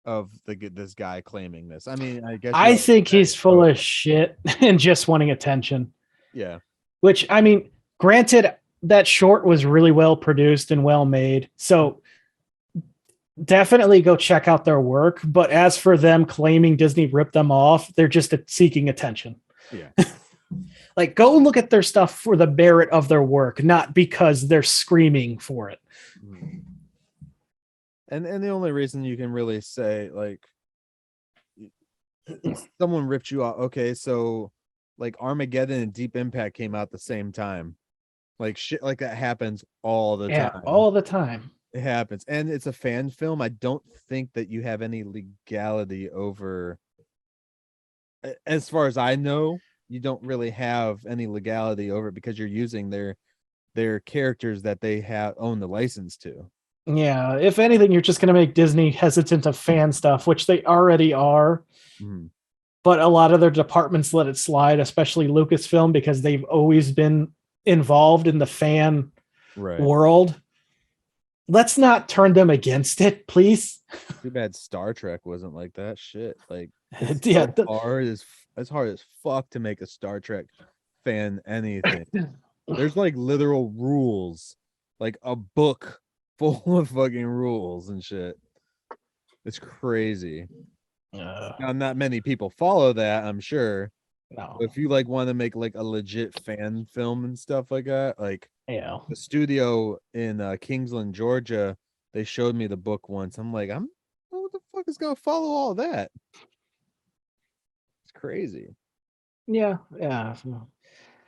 [SPEAKER 2] of this guy claiming this? I mean, I guess
[SPEAKER 3] I think he's full of shit and just wanting attention.
[SPEAKER 2] Yeah.
[SPEAKER 3] Which, I mean, granted, that short was really well produced and well made. So definitely go check out their work. But as for them claiming Disney ripped them off, they're just seeking attention.
[SPEAKER 2] Yeah.
[SPEAKER 3] Like, go look at their stuff for the merit of their work, not because they're screaming for it.
[SPEAKER 2] And the only reason you can really say, like, someone ripped you off. Okay, so like Armageddon and Deep Impact came out the same time. Like, shit like that happens all the time.
[SPEAKER 3] All the time.
[SPEAKER 2] It happens. And it's a fan film. I don't think that you have any legality over, as far as I know, you don't really have any legality over it, because you're using their characters that they have own the license to.
[SPEAKER 3] Yeah, if anything, you're just going to make Disney hesitant of fan stuff, which they already are.
[SPEAKER 2] Mm-hmm.
[SPEAKER 3] But a lot of their departments let it slide, especially Lucasfilm, because they've always been involved in the fan world. Let's not turn them against it, please.
[SPEAKER 2] Too bad Star Trek wasn't like that. Shit, like,
[SPEAKER 3] yeah,
[SPEAKER 2] it's hard as fuck to make a Star Trek fan anything. There's like literal rules, like a book full of fucking rules and shit. It's crazy. Now, not many people follow that, I'm sure.
[SPEAKER 3] No.
[SPEAKER 2] If you like want to make like a legit fan film and stuff like that, like,
[SPEAKER 3] yeah,
[SPEAKER 2] the studio in Kingsland, Georgia, they showed me the book once. I'm like, what the fuck is gonna follow all that? It's crazy.
[SPEAKER 3] Yeah.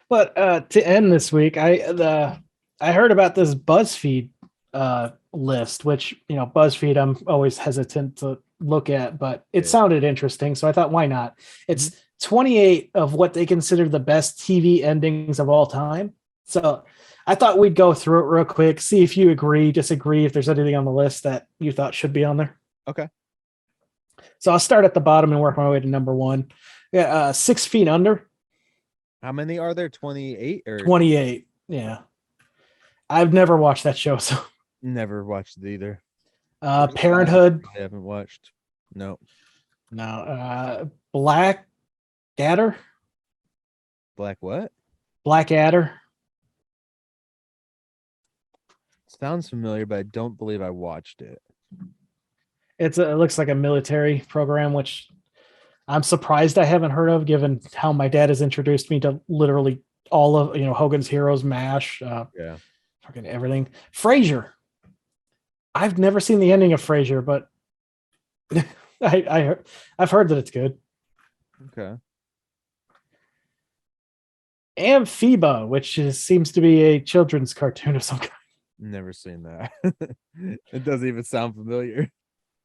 [SPEAKER 3] But to end this week, I heard about this BuzzFeed list, which, you know, BuzzFeed I'm always hesitant to look at, but it sounded interesting, so I thought, why not? It's 28 of what they consider the best TV endings of all time. So I thought we'd go through it real quick, see if you agree, disagree, if there's anything on the list that you thought should be on there.
[SPEAKER 2] Okay.
[SPEAKER 3] So I'll start at the bottom and work my way to number 1. Yeah, 6 Feet Under.
[SPEAKER 2] How many are there? 28 or
[SPEAKER 3] 28? Yeah. I've never watched that show, so
[SPEAKER 2] never watched it either.
[SPEAKER 3] Parenthood.
[SPEAKER 2] I haven't watched. No.
[SPEAKER 3] Black Adder.
[SPEAKER 2] Black what?
[SPEAKER 3] Black Adder.
[SPEAKER 2] Sounds familiar, but I don't believe I watched it.
[SPEAKER 3] It looks like a military program, which I'm surprised I haven't heard of, given how my dad has introduced me to literally all of, Hogan's Heroes, MASH, fucking everything. Frasier. I've never seen the ending of Frasier, but I've heard that it's good.
[SPEAKER 2] Okay.
[SPEAKER 3] Amphiba, which seems to be a children's cartoon of some kind.
[SPEAKER 2] Never seen that. It doesn't even sound familiar.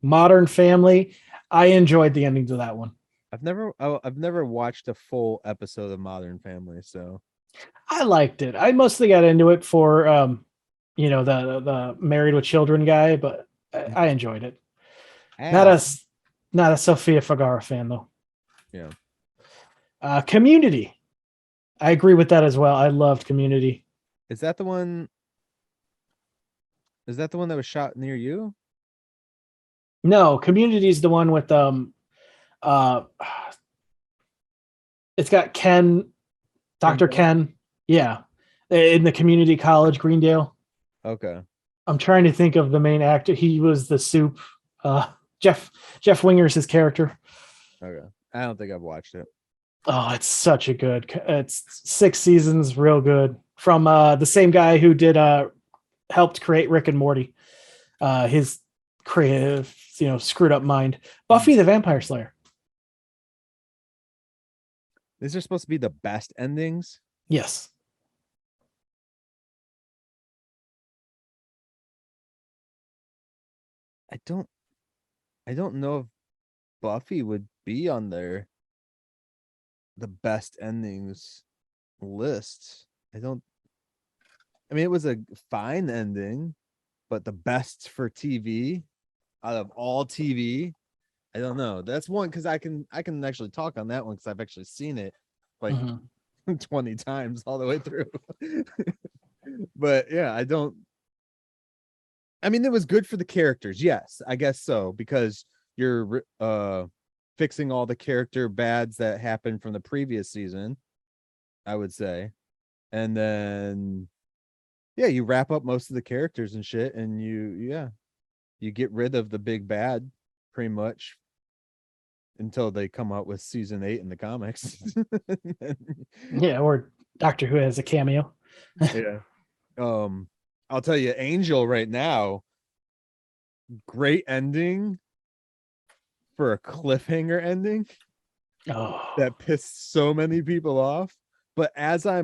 [SPEAKER 3] Modern Family. I enjoyed the ending to that one.
[SPEAKER 2] I've never watched a full episode of Modern Family, so
[SPEAKER 3] I liked it. I mostly got into it for the Married with Children guy, but I enjoyed it. Not a Sofia Vergara fan though.
[SPEAKER 2] Yeah.
[SPEAKER 3] Community. I agree with that as well. I loved Community.
[SPEAKER 2] Is that the one? Is that the one that was shot near you?
[SPEAKER 3] No, Community is the one with uh it's got Dr.
[SPEAKER 2] Greendale?
[SPEAKER 3] Ken. Yeah. In the community college, Greendale.
[SPEAKER 2] Okay.
[SPEAKER 3] I'm trying to think of the main actor. He was the soup. Jeff Winger's his character.
[SPEAKER 2] Okay. I don't think I've watched it.
[SPEAKER 3] Oh, it's such a good. It's 6 seasons, real good. From the same guy who did helped create Rick and Morty. His creative, screwed up mind. Buffy the Vampire Slayer.
[SPEAKER 2] These are supposed to be the best endings.
[SPEAKER 3] Yes.
[SPEAKER 2] I don't know if Buffy would be on the best endings list. I mean, it was a fine ending, but the best for TV out of all TV, I don't know. That's one because I can actually talk on that one because I've actually seen it like 20 times all the way through. But yeah, I mean, it was good for the characters. Yes, I guess so, because you're fixing all the character bads that happened from the previous season, I would say. And then yeah, you wrap up most of the characters and shit, and you get rid of the big bad pretty much until they come out with season 8 in the comics.
[SPEAKER 3] Yeah, or Doctor Who has a cameo.
[SPEAKER 2] Yeah. I'll tell you, Angel right now, great ending for a cliffhanger ending that pissed so many people off. But as I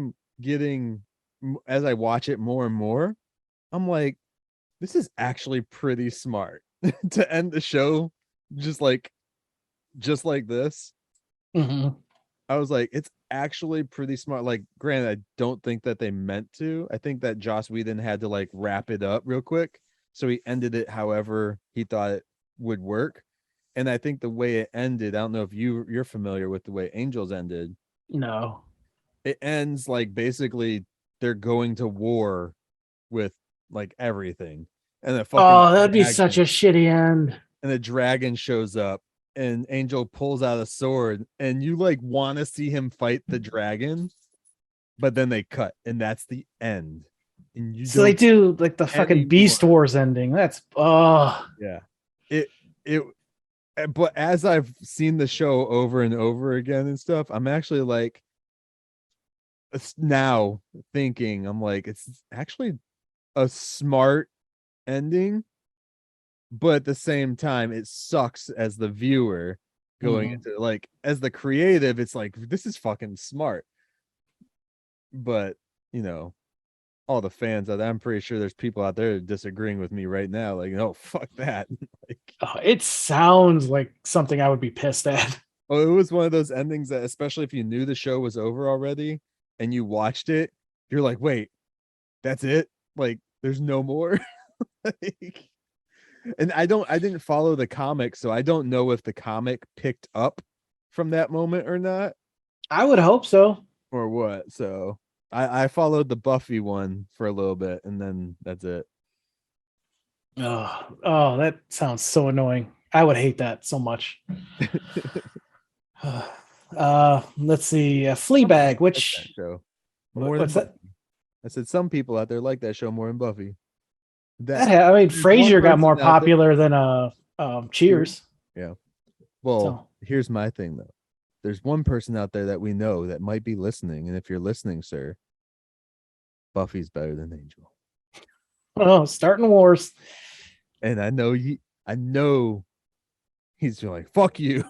[SPEAKER 2] watch it more and more, I'm like, this is actually pretty smart to end the show just like this. I was like, it's actually pretty smart. Like, granted, I don't think that they meant to. I think that Joss Whedon had to like wrap it up real quick, so he ended it however he thought it would work. And I think the way it ended, I don't know if you're familiar with the way Angels ended.
[SPEAKER 3] No.
[SPEAKER 2] It ends like basically they're going to war with like everything, and the fucking
[SPEAKER 3] That'd be such a shitty end.
[SPEAKER 2] And the dragon shows up, and Angel pulls out a sword, and you like want to see him fight the dragon, but then they cut, and that's the end. And
[SPEAKER 3] So they do like the fucking Beast Wars ending. That's
[SPEAKER 2] yeah. But as I've seen the show over and over again and stuff, I'm actually like now thinking, I'm like, it's actually a smart ending, but at the same time it sucks as the viewer going into like, as the creative, it's like, this is fucking smart. But all the fans out there, I'm pretty sure there's people out there disagreeing with me right now, like, no, fuck that. Like,
[SPEAKER 3] it sounds like something I would be pissed at.
[SPEAKER 2] Oh, it was one of those endings that, especially if you knew the show was over already and you watched it, you're like, wait, that's it? Like, there's no more? Like, and I didn't follow the comic, so I don't know if the comic picked up from that moment or not.
[SPEAKER 3] I would hope so.
[SPEAKER 2] Or what? So I followed the Buffy one for a little bit, and then that's it.
[SPEAKER 3] Oh, that sounds so annoying. I would hate that so much. Let's see, Fleabag, which
[SPEAKER 2] show more
[SPEAKER 3] what's
[SPEAKER 2] than
[SPEAKER 3] that?
[SPEAKER 2] I said some people out there like that show more than Buffy.
[SPEAKER 3] I mean, Frasier got more popular than Cheers.
[SPEAKER 2] Yeah. Well, here's my thing though. There's one person out there that we know that might be listening, and if you're listening, sir, Buffy's better than Angel.
[SPEAKER 3] Oh, starting wars.
[SPEAKER 2] And I know he's like, fuck you.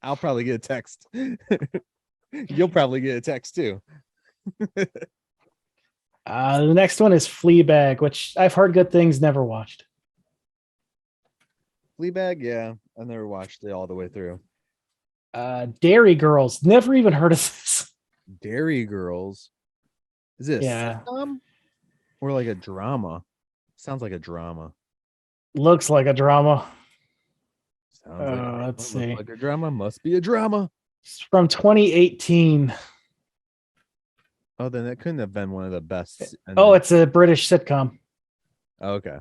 [SPEAKER 2] I'll probably get a text. You'll probably get a text too.
[SPEAKER 3] The next one is Fleabag, which I've heard good things, never watched.
[SPEAKER 2] Fleabag, yeah, I never watched it all the way through.
[SPEAKER 3] Dairy Girls, never even heard of this.
[SPEAKER 2] Dairy Girls, is it a sitcom or like a drama? Sounds like a drama.
[SPEAKER 3] Looks like a drama.
[SPEAKER 2] Let's see. Like a drama, must be a drama.
[SPEAKER 3] It's from 2018.
[SPEAKER 2] Oh, then it couldn't have been one of the best.
[SPEAKER 3] Oh, it's a British sitcom.
[SPEAKER 2] Okay.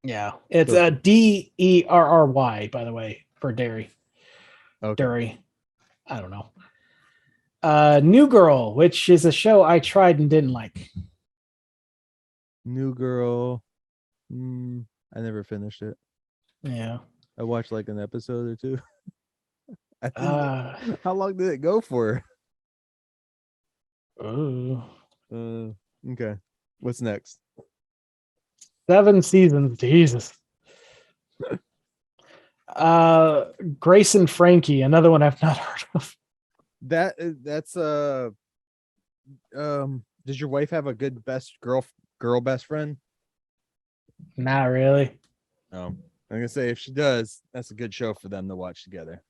[SPEAKER 3] Yeah, it's
[SPEAKER 2] So-
[SPEAKER 3] a Derry, by the way, for dairy.
[SPEAKER 2] Okay.
[SPEAKER 3] Derry. I don't know. New Girl, which is a show I tried and didn't like.
[SPEAKER 2] New Girl. I never finished it.
[SPEAKER 3] Yeah.
[SPEAKER 2] I watched like an episode or two. I think. How long did it go for?
[SPEAKER 3] Oh.
[SPEAKER 2] Okay. What's next?
[SPEAKER 3] 7 seasons. Jesus. Grace and Frankie, another one I've not heard of.
[SPEAKER 2] That's does your wife have a good girl best friend?
[SPEAKER 3] Not really.
[SPEAKER 2] I'm gonna say if she does, that's a good show for them to watch together.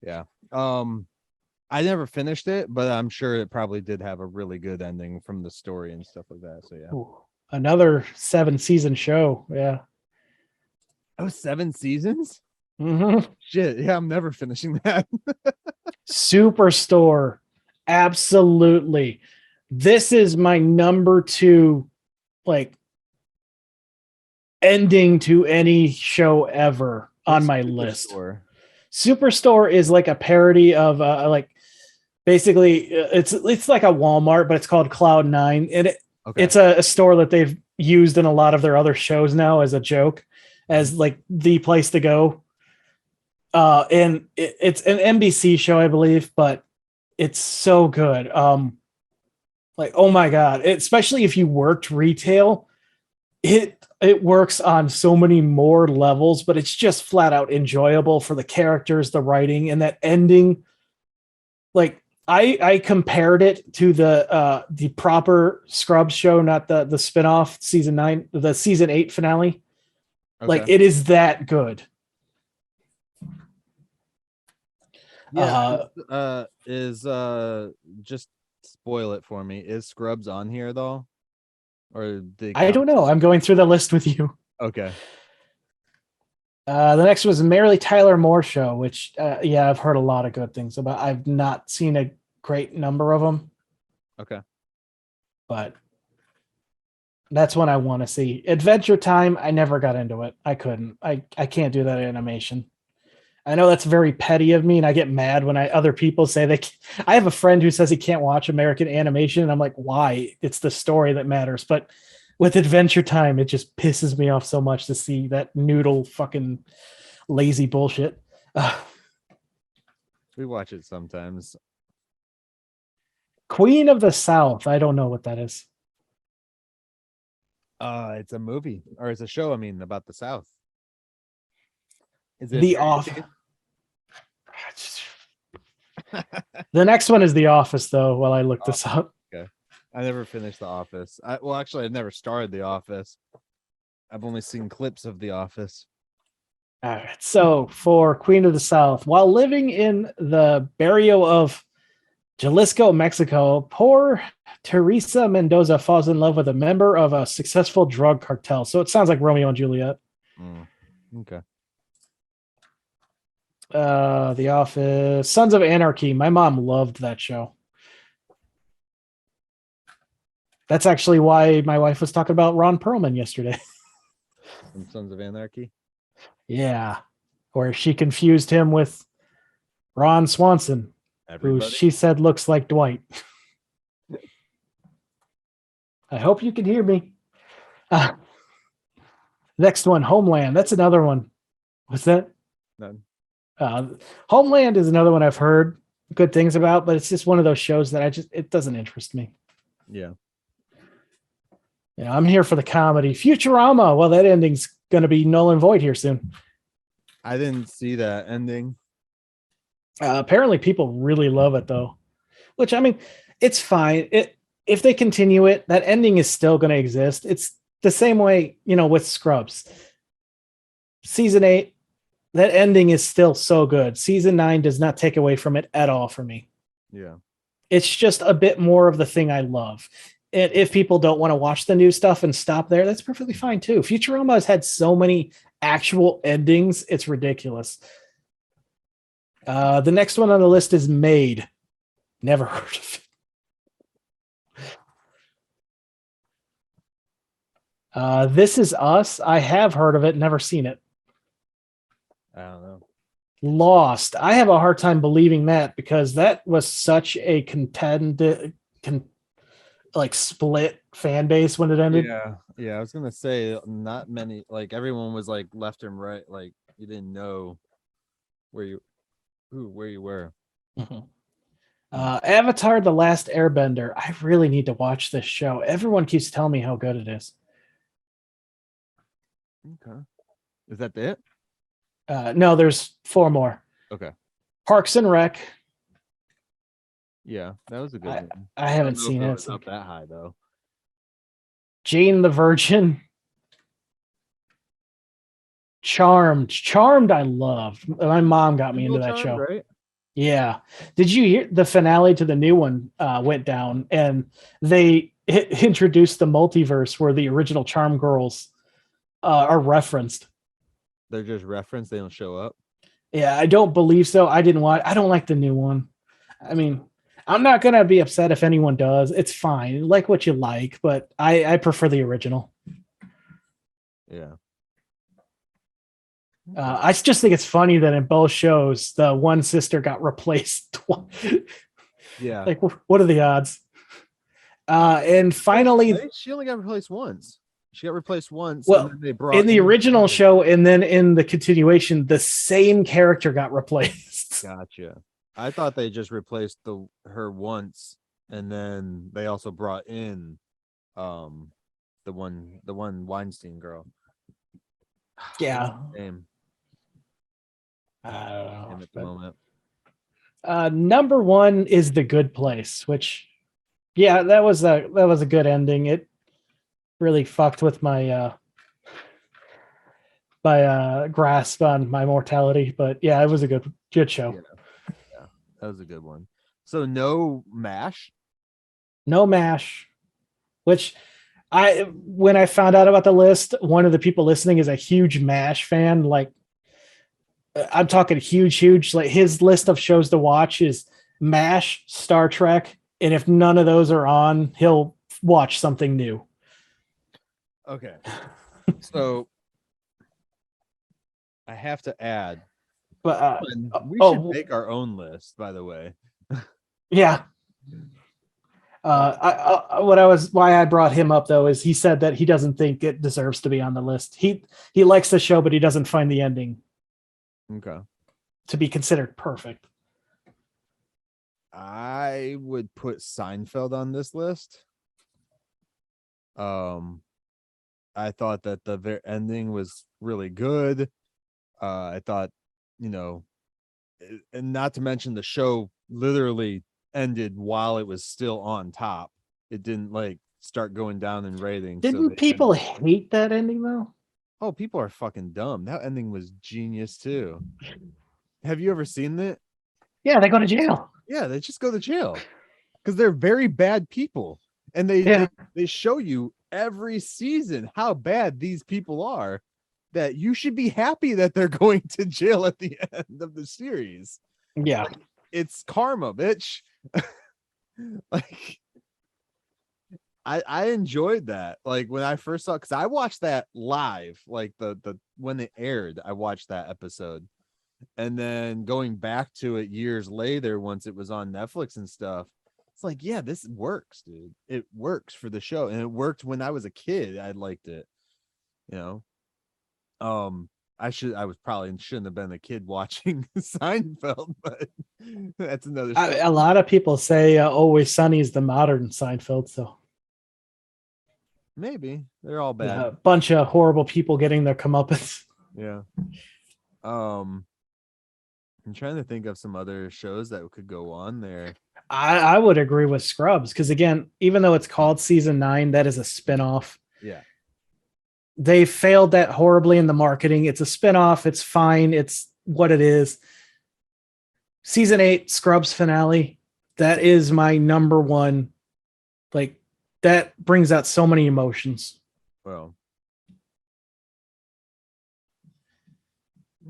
[SPEAKER 2] Yeah. I never finished it, but I'm sure it probably did have a really good ending from the story and stuff like that. So yeah.
[SPEAKER 3] Ooh, another 7-season show. Yeah.
[SPEAKER 2] Oh, 7 seasons?
[SPEAKER 3] Mm-hmm.
[SPEAKER 2] Shit. Yeah, I'm never finishing that.
[SPEAKER 3] Superstore. Absolutely. This is my number 2, like, ending to any show ever on my list. Superstore is like a parody of like basically it's like a Walmart, but it's called Cloud9, and it's a store that they've used in a lot of their other shows now as a joke, as like the place to go. And it's an NBC show, I believe, but it's so good. Like, oh my God, especially if you worked retail, it works on so many more levels, but it's just flat out enjoyable for the characters, the writing, and that ending. Like I compared it to the proper Scrubs show, not the spinoff season 9, the season 8 finale. Okay. Like it is that good.
[SPEAKER 2] Yeah. Just spoil it for me. Is Scrubs on here though? Or
[SPEAKER 3] I don't know. I'm going through the list with you.
[SPEAKER 2] Okay.
[SPEAKER 3] The next was Mary Tyler Moore Show, which yeah, I've heard a lot of good things about. I've not seen a great number of them.
[SPEAKER 2] Okay.
[SPEAKER 3] But that's one I want to see. Adventure Time, I never got into it. I couldn't. I can't do that animation. I know that's very petty of me, and I get mad when other people say they can't. I have a friend who says he can't watch American animation, and I'm like, why? It's the story that matters. But with Adventure Time, it just pisses me off so much to see that noodle fucking lazy bullshit.
[SPEAKER 2] We watch it sometimes.
[SPEAKER 3] Queen of the South. I don't know what that is.
[SPEAKER 2] It's a movie, or it's a show, I mean, about the South. Is it
[SPEAKER 3] The Office? The next one is The Office, though, while I look this up.
[SPEAKER 2] Okay. I never finished The Office. Actually, I've never started The Office. I've only seen clips of The Office.
[SPEAKER 3] All right. So for Queen of the South, while living in the barrio of Jalisco, Mexico, poor Teresa Mendoza falls in love with a member of a successful drug cartel. So it sounds like Romeo and Juliet.
[SPEAKER 2] Okay.
[SPEAKER 3] The Office, Sons of Anarchy. My mom loved that show. That's actually why my wife was talking about Ron Perlman yesterday.
[SPEAKER 2] From Sons of Anarchy?
[SPEAKER 3] Yeah. Where she confused him with Ron Swanson, who she said looks like Dwight. I hope you can hear me. Next one, Homeland. That's another one. What's that?
[SPEAKER 2] None.
[SPEAKER 3] Homeland is another one I've heard good things about, but it's just one of those shows that it doesn't interest me.
[SPEAKER 2] Yeah.
[SPEAKER 3] You know, I'm here for the comedy. Futurama. Well, that ending's going to be null and void here soon.
[SPEAKER 2] I didn't see that ending.
[SPEAKER 3] Apparently people really love it though, which, I mean, it's fine. If they continue it, that ending is still going to exist. It's the same way, you know, with Scrubs. Season 8, that ending is still so good. Season 9 does not take away from it at all for me.
[SPEAKER 2] Yeah.
[SPEAKER 3] It's just a bit more of the thing I love. And if people don't want to watch the new stuff and stop there, that's perfectly fine too. Futurama has had so many actual endings. It's ridiculous. The next one on the list is Made. Never heard of it. This Is Us. I have heard of it, never seen it.
[SPEAKER 2] I don't know.
[SPEAKER 3] Lost. I have a hard time believing that because that was such a split fan base when it ended.
[SPEAKER 2] Yeah. I was gonna say not many. Like everyone was like left and right. Like you didn't know where you were.
[SPEAKER 3] Mhm. Avatar: The Last Airbender. I really need to watch this show. Everyone keeps telling me how good it is.
[SPEAKER 2] Okay. Is that it?
[SPEAKER 3] No, there's 4 more.
[SPEAKER 2] Okay.
[SPEAKER 3] Parks and Rec.
[SPEAKER 2] Yeah, that was a good one.
[SPEAKER 3] I haven't
[SPEAKER 2] don't know
[SPEAKER 3] seen
[SPEAKER 2] if
[SPEAKER 3] it.
[SPEAKER 2] was up that high though.
[SPEAKER 3] Jane the Virgin. Charmed. I loved. My mom got me into that show.
[SPEAKER 2] Right?
[SPEAKER 3] Yeah. Did you hear the finale to the new one went down and they introduced the multiverse where the original Charm girls are referenced?
[SPEAKER 2] They're just referenced. They don't show up.
[SPEAKER 3] Yeah, I don't believe so. I don't like the new one. I mean, I'm not going to be upset if anyone does. It's fine. Like what you like, but I prefer the original.
[SPEAKER 2] Yeah.
[SPEAKER 3] I just think it's funny that in both shows, the one sister got replaced.
[SPEAKER 2] Yeah.
[SPEAKER 3] Like, what are the odds? And finally,
[SPEAKER 2] she only got replaced once. She got replaced once.
[SPEAKER 3] Well,
[SPEAKER 2] and then they brought
[SPEAKER 3] in the original show, and then in the continuation, the same character got replaced.
[SPEAKER 2] Gotcha. I thought they just replaced her once, and then they also brought in the one Weinstein girl.
[SPEAKER 3] Yeah.
[SPEAKER 2] Name.
[SPEAKER 3] I don't know.
[SPEAKER 2] At the moment.
[SPEAKER 3] Number 1 is The Good Place, which, yeah, that was a good ending. It really fucked with my grasp on my mortality, but yeah, it was a good show.
[SPEAKER 2] Yeah, that was a good one. So no MASH.
[SPEAKER 3] No MASH, which when I found out about the list, one of the people listening is a huge MASH fan. Like, I'm talking huge. Like, his list of shows to watch is MASH, Star Trek, and if none of those are on, he'll watch something new.
[SPEAKER 2] Okay. So I have to add,
[SPEAKER 3] but
[SPEAKER 2] we should make our own list, by the way.
[SPEAKER 3] Yeah. Why I brought him up though is he said that he doesn't think it deserves to be on the list. He likes the show, but he doesn't find the ending to be considered perfect.
[SPEAKER 2] I would put Seinfeld on this list. I thought that the ending was really good. I thought, and not to mention the show literally ended while it was still on top. It didn't like start going down in ratings.
[SPEAKER 3] Didn't people hate that ending though?
[SPEAKER 2] Oh, people are fucking dumb. That ending was genius too. Have you ever seen that?
[SPEAKER 3] Yeah, they go to jail.
[SPEAKER 2] Yeah, they just go to jail because they're very bad people, and they show you every season how bad these people are, that you should be happy that they're going to jail at the end of the series.
[SPEAKER 3] Yeah.
[SPEAKER 2] Like, it's karma, bitch. Like, I enjoyed that. Like when I first saw, because I watched that live, like the when it aired, I watched that episode. And then going back to it years later, once it was on Netflix and stuff, it's like, yeah, this works, dude. It works for the show. And it worked when I was a kid. I liked it. I probably shouldn't have been a kid watching Seinfeld, but that's another story.
[SPEAKER 3] A lot of people say Always Sunny is the modern Seinfeld, so
[SPEAKER 2] maybe they're all bad.
[SPEAKER 3] A bunch of horrible people getting their comeuppance.
[SPEAKER 2] Yeah. I'm trying to think of some other shows that could go on there.
[SPEAKER 3] I would agree with Scrubs because, again, even though it's called season 9, that is a spinoff.
[SPEAKER 2] Yeah.
[SPEAKER 3] They failed that horribly in the marketing. It's a spinoff. It's fine. It's what it is. Season 8, Scrubs finale. That is my number one. Like, that brings out so many emotions.
[SPEAKER 2] Well.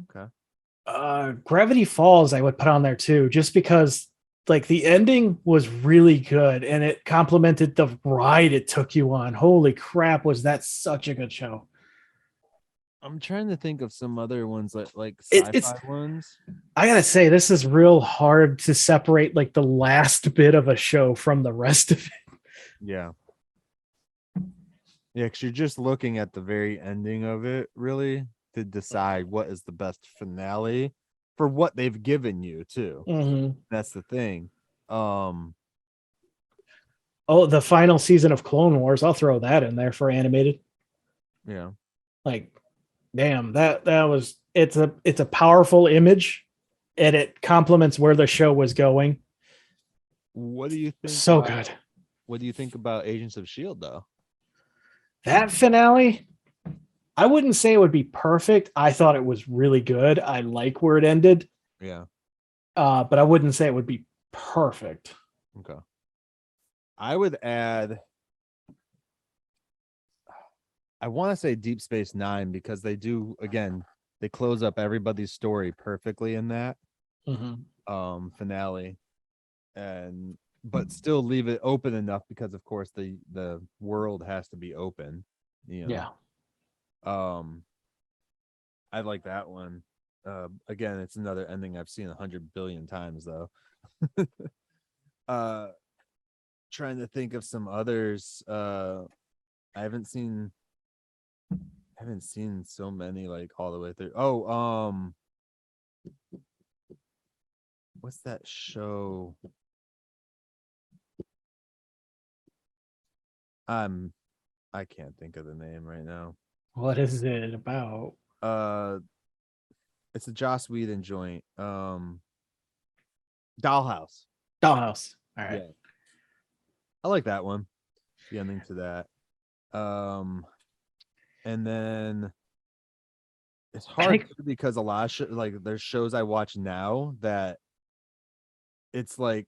[SPEAKER 2] Okay.
[SPEAKER 3] Gravity Falls I would put on there too, just because like the ending was really good, and it complemented the ride it took you on. Holy crap, was that such a good show?
[SPEAKER 2] I'm trying to think of some other ones like
[SPEAKER 3] It's
[SPEAKER 2] sci-fi ones.
[SPEAKER 3] I gotta say, this is real hard to separate like the last bit of a show from the rest of it.
[SPEAKER 2] Yeah. Yeah, because you're just looking at the very ending of it, really, to decide what is the best finale for what they've given you, too.
[SPEAKER 3] Mhm.
[SPEAKER 2] That's the thing. Um,
[SPEAKER 3] Oh, the final season of Clone Wars, I'll throw that in there for animated.
[SPEAKER 2] yeah.
[SPEAKER 3] Like, damn, that was it's a powerful image, and it complements where the show was going.
[SPEAKER 2] What do you think
[SPEAKER 3] So
[SPEAKER 2] about,
[SPEAKER 3] good.
[SPEAKER 2] what do you think about Agents of Shield though?
[SPEAKER 3] That finale, I wouldn't say it would be perfect. I thought it was really good. I like where it ended.
[SPEAKER 2] Yeah.
[SPEAKER 3] But I wouldn't say it would be perfect.
[SPEAKER 2] Okay. I would add, I want to say Deep Space Nine because they do, again, they close up everybody's story perfectly in that finale, and but still leave it open enough because of course the world has to be open, you know.
[SPEAKER 3] Yeah.
[SPEAKER 2] I like that one. Again, it's another ending I've seen 100 billion times though. Trying to think of some others. I haven't seen so many like all the way through. What's that show? I can't think of the name right now.
[SPEAKER 3] What is it about?
[SPEAKER 2] It's a Joss Whedon joint. Dollhouse.
[SPEAKER 3] Dollhouse. All right.
[SPEAKER 2] Yeah. I like that one. The ending to that. And then it's hard because a lot of like there's shows I watch now that it's like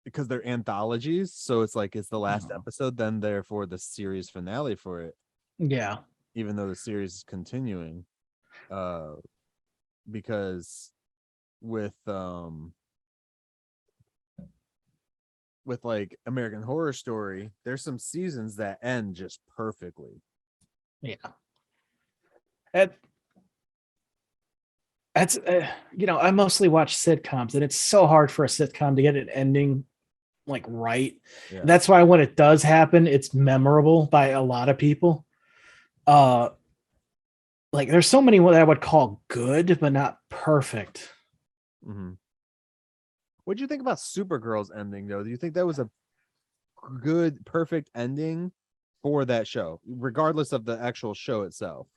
[SPEAKER 2] because they're anthologies, so it's like it's the last episode, then therefore the series finale for it.
[SPEAKER 3] Yeah.
[SPEAKER 2] Even though the series is continuing. Because with like American Horror Story, there's some seasons that end just perfectly.
[SPEAKER 3] Yeah. That's I mostly watch sitcoms, and it's so hard for a sitcom to get an ending like right.
[SPEAKER 2] Yeah.
[SPEAKER 3] That's why when it does happen, it's memorable by a lot of people. Like there's so many what I would call good, but not perfect.
[SPEAKER 2] Mm-hmm. What do you think about Supergirl's ending, though? Do you think that was a good, perfect ending for that show, regardless of the actual show itself?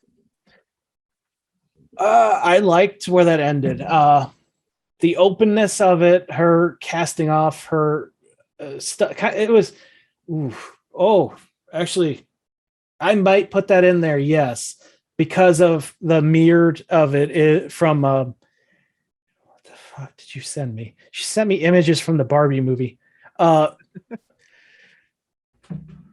[SPEAKER 3] I liked where that ended. The openness of it, her casting off her stuff. It was, actually, I might put that in there. Yes, because of the mirrored of it from. What the fuck did you send me? She sent me images from the Barbie movie.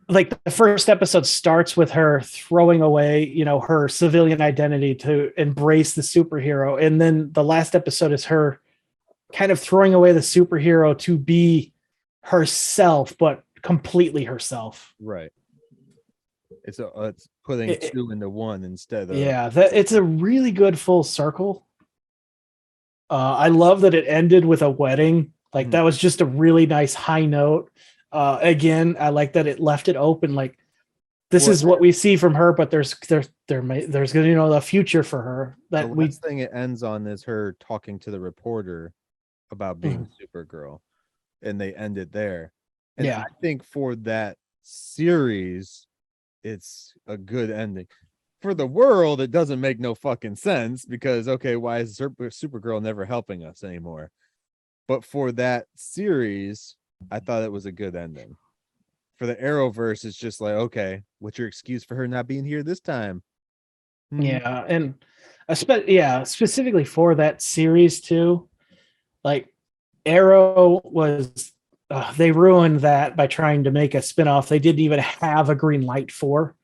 [SPEAKER 3] Like the first episode starts with her throwing away, her civilian identity to embrace the superhero. And then the last episode is her kind of throwing away the superhero to be herself, but completely herself.
[SPEAKER 2] Right. It's putting two into one instead of.
[SPEAKER 3] Yeah, it's a really good full circle. I love that it ended with a wedding. Like that was just a really nice high note. Again, I like that it left it open. Like this is what we see from her, but there's a future for her. That
[SPEAKER 2] the last thing it ends on is her talking to the reporter about being Supergirl, and they end it there. And I think for that series, it's a good ending. For the world, it doesn't make no fucking sense because why is Supergirl never helping us anymore? But for that series, I thought it was a good ending. For the Arrowverse, it's just like, okay, what's your excuse for her not being here this time?
[SPEAKER 3] Yeah, and specifically for that series too. Like Arrow was, they ruined that by trying to make a spinoff they didn't even have a green light for.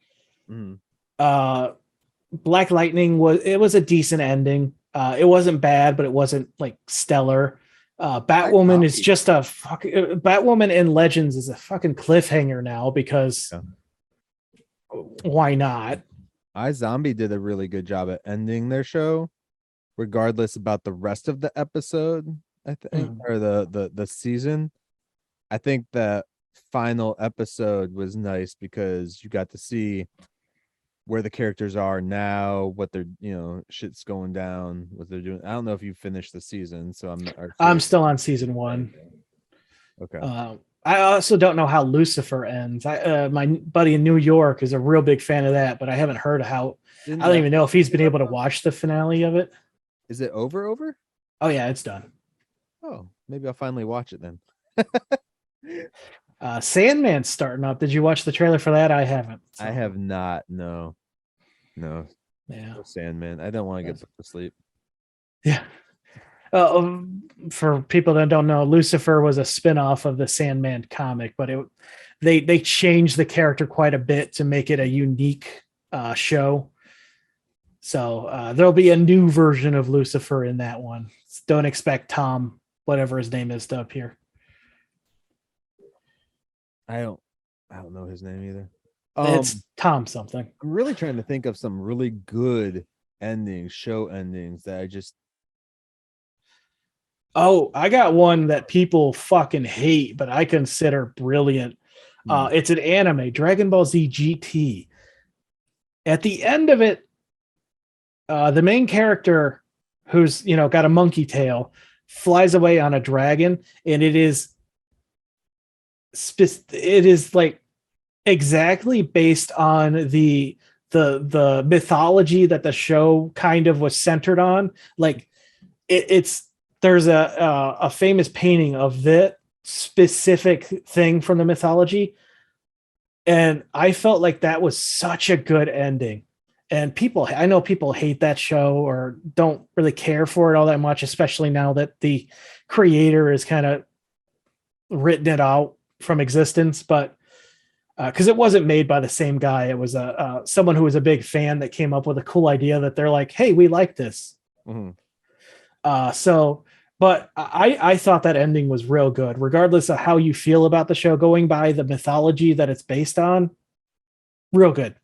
[SPEAKER 3] Black Lightning was a decent ending. It wasn't bad, but it wasn't like stellar. Batwoman is
[SPEAKER 2] Zombie.
[SPEAKER 3] just a Batwoman in Legends is a fucking cliffhanger now because
[SPEAKER 2] Yeah.
[SPEAKER 3] why not?
[SPEAKER 2] iZombie did a really good job at ending their show, regardless about the rest of the episode. I think, or the season. I think that final episode was nice because you got to see where the characters are now, what they're, shit's going down, what they're doing. I don't know if you finished the season, so I'm not.
[SPEAKER 3] I'm still on season 1.
[SPEAKER 2] Okay.
[SPEAKER 3] I also don't know how Lucifer ends. My buddy in New York is a real big fan of that, but I haven't heard how. I don't even know if he's been able to watch the finale of it.
[SPEAKER 2] Is it over?
[SPEAKER 3] Oh yeah, it's done.
[SPEAKER 2] Oh, maybe I'll finally watch it then.
[SPEAKER 3] Sandman's starting up. Did you watch the trailer for that? I haven't.
[SPEAKER 2] I have not. No.
[SPEAKER 3] Yeah.
[SPEAKER 2] No Sandman. I don't want to get put to sleep.
[SPEAKER 3] Yeah. For people that don't know, Lucifer was a spin-off of the Sandman comic, but they changed the character quite a bit to make it a unique show. So there'll be a new version of Lucifer in that one. Don't expect Tom, whatever his name is, to appear.
[SPEAKER 2] I don't know his name either.
[SPEAKER 3] It's Tom something.
[SPEAKER 2] I'm really trying to think of some really good show endings that I just.
[SPEAKER 3] Oh, I got one that people fucking hate, but I consider brilliant. It's an anime, Dragon Ball Z GT. At the end of it, the main character, who's got a monkey tail, flies away on a dragon, and it is like exactly based on the mythology that the show kind of was centered on. Like there's a famous painting of that specific thing from the mythology, and I felt like that was such a good ending. And I know people hate that show or don't really care for it all that much, especially now that the creator has kind of written it out from existence. But because it wasn't made by the same guy, it was someone who was a big fan that came up with a cool idea that they're like, hey, we like this.
[SPEAKER 2] Mm-hmm.
[SPEAKER 3] But I thought that ending was real good, regardless of how you feel about the show, going by the mythology that it's based on. Real good.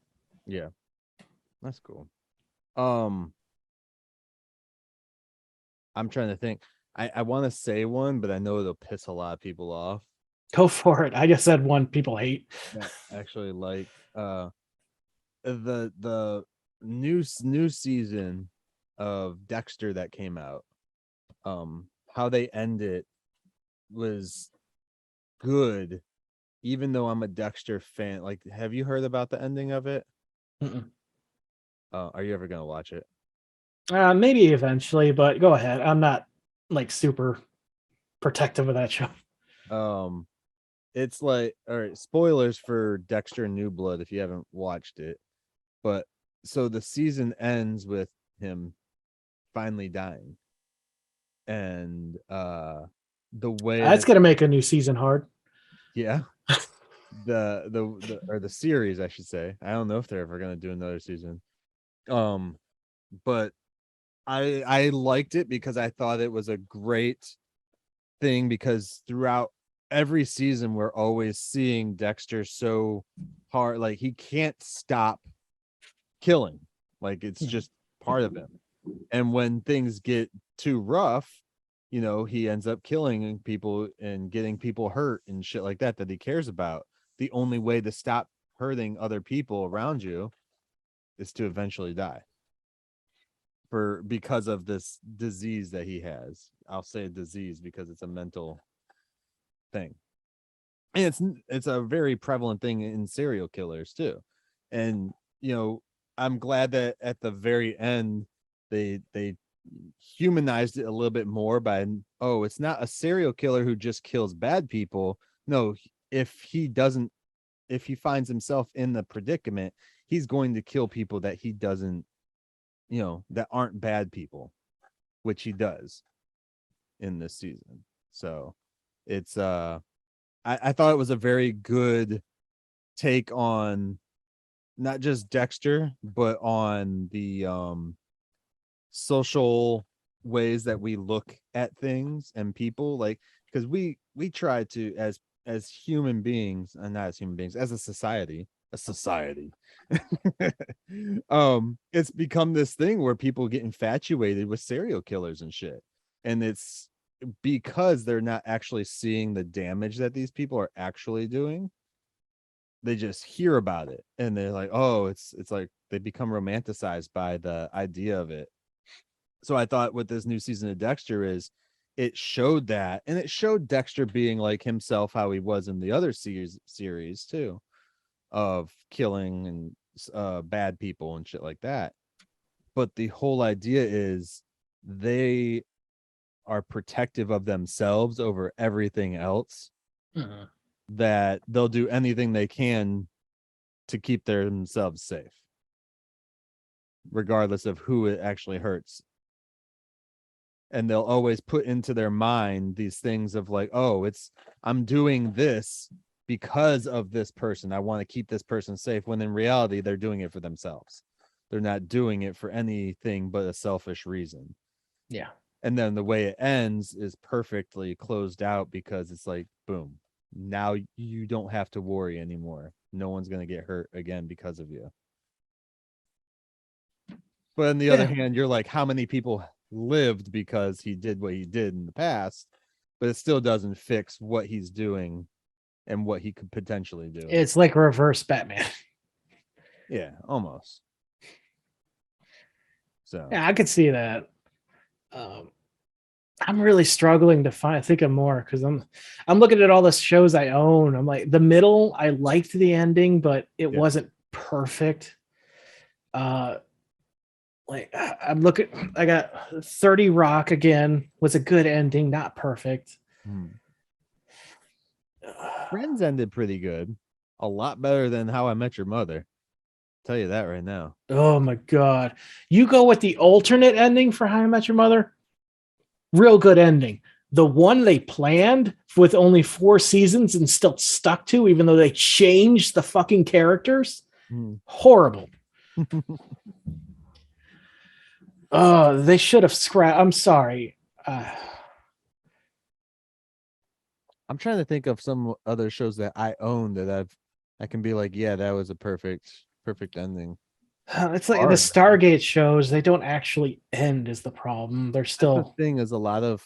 [SPEAKER 2] Yeah. That's cool. I'm trying to think. I want to say one, but I know it'll piss a lot of people off.
[SPEAKER 3] Go for it. I just said one people hate.
[SPEAKER 2] Actually, like the new season of Dexter that came out. How they end it was good, even though I'm a Dexter fan. Like, have you heard about the ending of it? Are you ever gonna watch it?
[SPEAKER 3] Maybe eventually, but go ahead. I'm not like super protective of that show.
[SPEAKER 2] It's like, all right, spoilers for Dexter New Blood if you haven't watched it. But so the season ends with him finally dying. And the way
[SPEAKER 3] that's gonna make a new season hard.
[SPEAKER 2] Yeah. the series, I should say. I don't know if they're ever gonna do another season. But I liked it because I thought it was a great thing, because throughout every season we're always seeing Dexter so hard, like he can't stop killing, like it's just part of him. And when things get too rough, he ends up killing people and getting people hurt and shit like that he cares about. The only way to stop hurting other people around you is to eventually die because of this disease that he has. I'll say disease because it's a mental thing. And it's a very prevalent thing in serial killers too. And I'm glad that at the very end they humanized it a little bit more by, it's not a serial killer who just kills bad people. No, if he finds himself in the predicament, he's going to kill people that he doesn't, that aren't bad people, which he does in this season. So it's I thought it was a very good take on not just Dexter, but on the social ways that we look at things and people, like, because we try to, as human beings, and not as human beings, as a society, it's become this thing where people get infatuated with serial killers and shit, and it's because they're not actually seeing the damage that these people are actually doing. They just hear about it and they're like, oh, it's like they become romanticized by the idea of it. So I thought with this new season of Dexter is it showed that, and it showed Dexter being like himself, how he was in the other series too, of killing and bad people and shit like that. But the whole idea is they are protective of themselves over everything else, that they'll do anything they can to keep themselves safe, regardless of who it actually hurts. And they'll always put into their mind these things of like, oh, I'm doing this because of this person. I want to keep this person safe, when in reality, they're doing it for themselves. They're not doing it for anything but a selfish reason.
[SPEAKER 3] Yeah.
[SPEAKER 2] And then the way it ends is perfectly closed out, because it's like, boom, now you don't have to worry anymore. No one's going to get hurt again because of you. But on the other hand, you're like, how many people lived because he did what he did in the past? But it still doesn't fix what he's doing and what he could potentially do.
[SPEAKER 3] It's like reverse Batman.
[SPEAKER 2] Yeah, almost. So
[SPEAKER 3] Yeah, I could see that. I'm really struggling to think of more, because I'm looking at all the shows I own. I'm like, The Middle, I liked the ending, but it wasn't perfect. Like, I'm looking, I got 30 Rock again, was a good ending, not perfect.
[SPEAKER 2] Friends ended pretty good, a lot better than How I Met Your Mother. Tell you that right now.
[SPEAKER 3] Oh my god, you go with the alternate ending for How I Met Your Mother, real good ending. The one they planned with only 4 seasons and still stuck to, even though they changed the fucking characters, horrible. Oh, they should have scrapped. I'm sorry.
[SPEAKER 2] I'm trying to think of some other shows that I own that I can be like, yeah, that was a perfect ending.
[SPEAKER 3] It's like the Stargate shows, they don't actually end is the problem. They're still,
[SPEAKER 2] the thing is, a lot of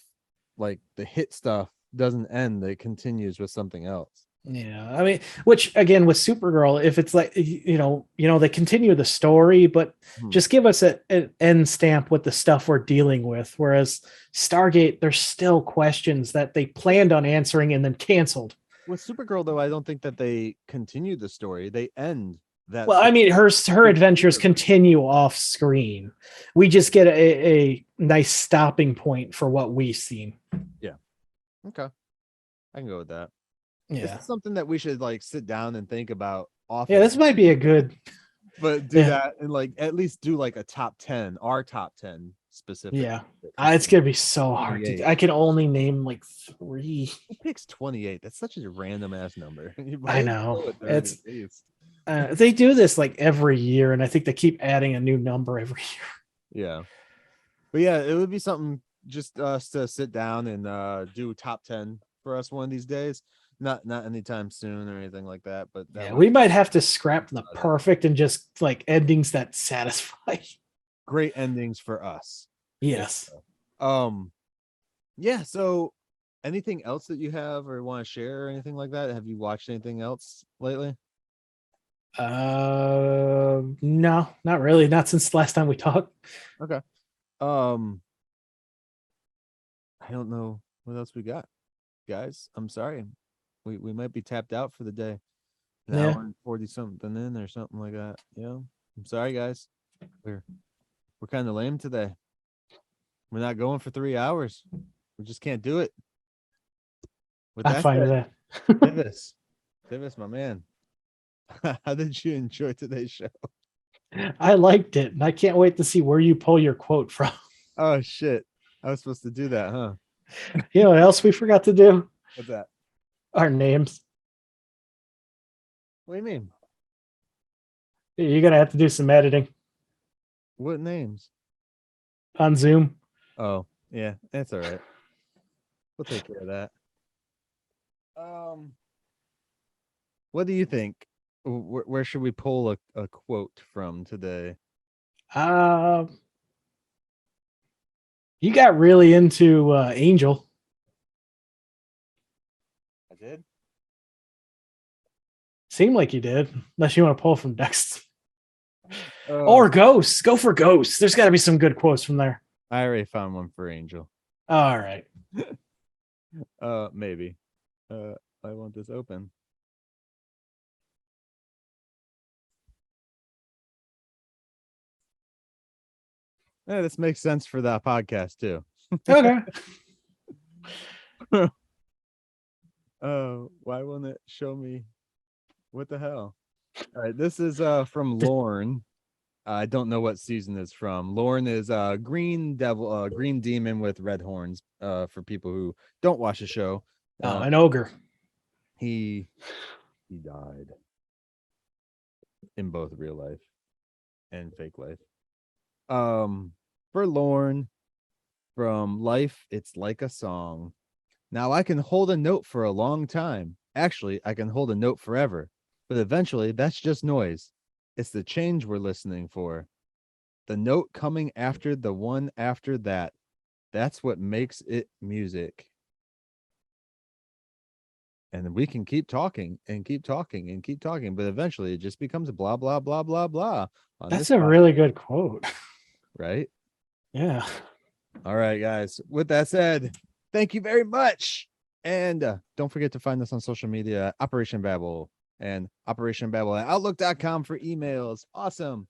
[SPEAKER 2] like the hit stuff doesn't end, it continues with something else.
[SPEAKER 3] yeah. I mean, which again with Supergirl, if it's like, they continue the story, but just give us an end stamp with the stuff we're dealing with. Whereas Stargate, there's still questions that they planned on answering and then canceled.
[SPEAKER 2] With Supergirl, though, I don't think that they continue the story. They end that.
[SPEAKER 3] Well, I mean, her adventures continue off screen. We just get a nice stopping point for what we've seen.
[SPEAKER 2] Yeah. Okay. I can go with that.
[SPEAKER 3] Yeah.
[SPEAKER 2] It's something that we should like sit down and think about often.
[SPEAKER 3] Yeah, this might be a good.
[SPEAKER 2] But do that and like at least do like a top 10, our top 10 specific.
[SPEAKER 3] Yeah. It's gonna be so hard to. I can only name like 3.
[SPEAKER 2] Who picks 28? That's such a random ass number.
[SPEAKER 3] I know. It's they do this like every year, and I think they keep adding a new number every year.
[SPEAKER 2] Yeah. But yeah, it would be something just us to sit down and do top 10 for us one of these days. Not anytime soon or anything like that, but
[SPEAKER 3] we might have to scrap the perfect and just like endings that satisfy.
[SPEAKER 2] Great endings for us.
[SPEAKER 3] Yes.
[SPEAKER 2] Yeah, so anything else that you have or want to share or anything like that? Have you watched anything else lately?
[SPEAKER 3] No, not really. Not since the last time we talked.
[SPEAKER 2] Okay. I don't know what else we got, guys. I'm sorry. We might be tapped out for the day. An hour and 40 something in or something like that. Yeah. I'm sorry, guys. We're kind of lame today. We're not going for 3 hours. We just can't do it.
[SPEAKER 3] I'm fine with that.
[SPEAKER 2] Tivis, my man. How did you enjoy today's show?
[SPEAKER 3] I liked it, and I can't wait to see where you pull your quote from.
[SPEAKER 2] Oh shit. I was supposed to do that, huh?
[SPEAKER 3] You know what else we forgot to do?
[SPEAKER 2] What's that?
[SPEAKER 3] Our names.
[SPEAKER 2] What do you mean?
[SPEAKER 3] You're gonna have to do some editing
[SPEAKER 2] What names?
[SPEAKER 3] on Zoom.
[SPEAKER 2] Oh, yeah, that's all right. We'll take care of that. What do you think? Where should we pull a quote from today?
[SPEAKER 3] You got really into Angel.
[SPEAKER 2] I did.
[SPEAKER 3] Seemed like you did, unless you want to pull from Dex.
[SPEAKER 2] Oh,
[SPEAKER 3] Or Ghosts. Go for Ghosts. There's got to be some good quotes from there.
[SPEAKER 2] I already found one for Angel.
[SPEAKER 3] All right.
[SPEAKER 2] Maybe. I want this open. Yeah, this makes sense for that podcast too.
[SPEAKER 3] Okay.
[SPEAKER 2] Why won't it show me? What the hell? All right, this is from Lorne. I don't know what season it's from. Lorne is green devil, green demon with red horns. For people who don't watch the show,
[SPEAKER 3] An ogre.
[SPEAKER 2] he died in both real life and fake life. For Lorne, from Life, it's like a song. Now I can hold a note for a long time. Actually, I can hold a note forever. But eventually, that's just noise. It's the change we're listening for. The note coming after the one after that. That's what makes it music. And we can keep talking and keep talking and keep talking, but eventually it just becomes blah, blah, blah, blah, blah.
[SPEAKER 3] That's a really good quote.
[SPEAKER 2] Right?
[SPEAKER 3] Yeah.
[SPEAKER 2] All right, guys. With that said, thank you very much. And don't forget to find us on social media, Operation Babble and Operation Babble at Outlook.com for emails. Awesome.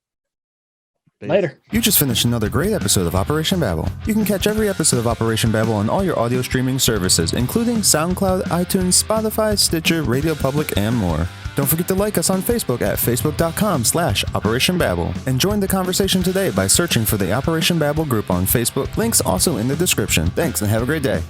[SPEAKER 2] Peace.
[SPEAKER 3] Later.
[SPEAKER 4] You just finished another great episode of Operation Babble. You can catch every episode of Operation Babble on all your audio streaming services, including SoundCloud, iTunes, Spotify, Stitcher, Radio Public, and more. Don't forget to like us on Facebook at facebook.com/Operation Babble and join the conversation today by searching for the Operation Babble group on Facebook. Links also in the description. Thanks and have a great day.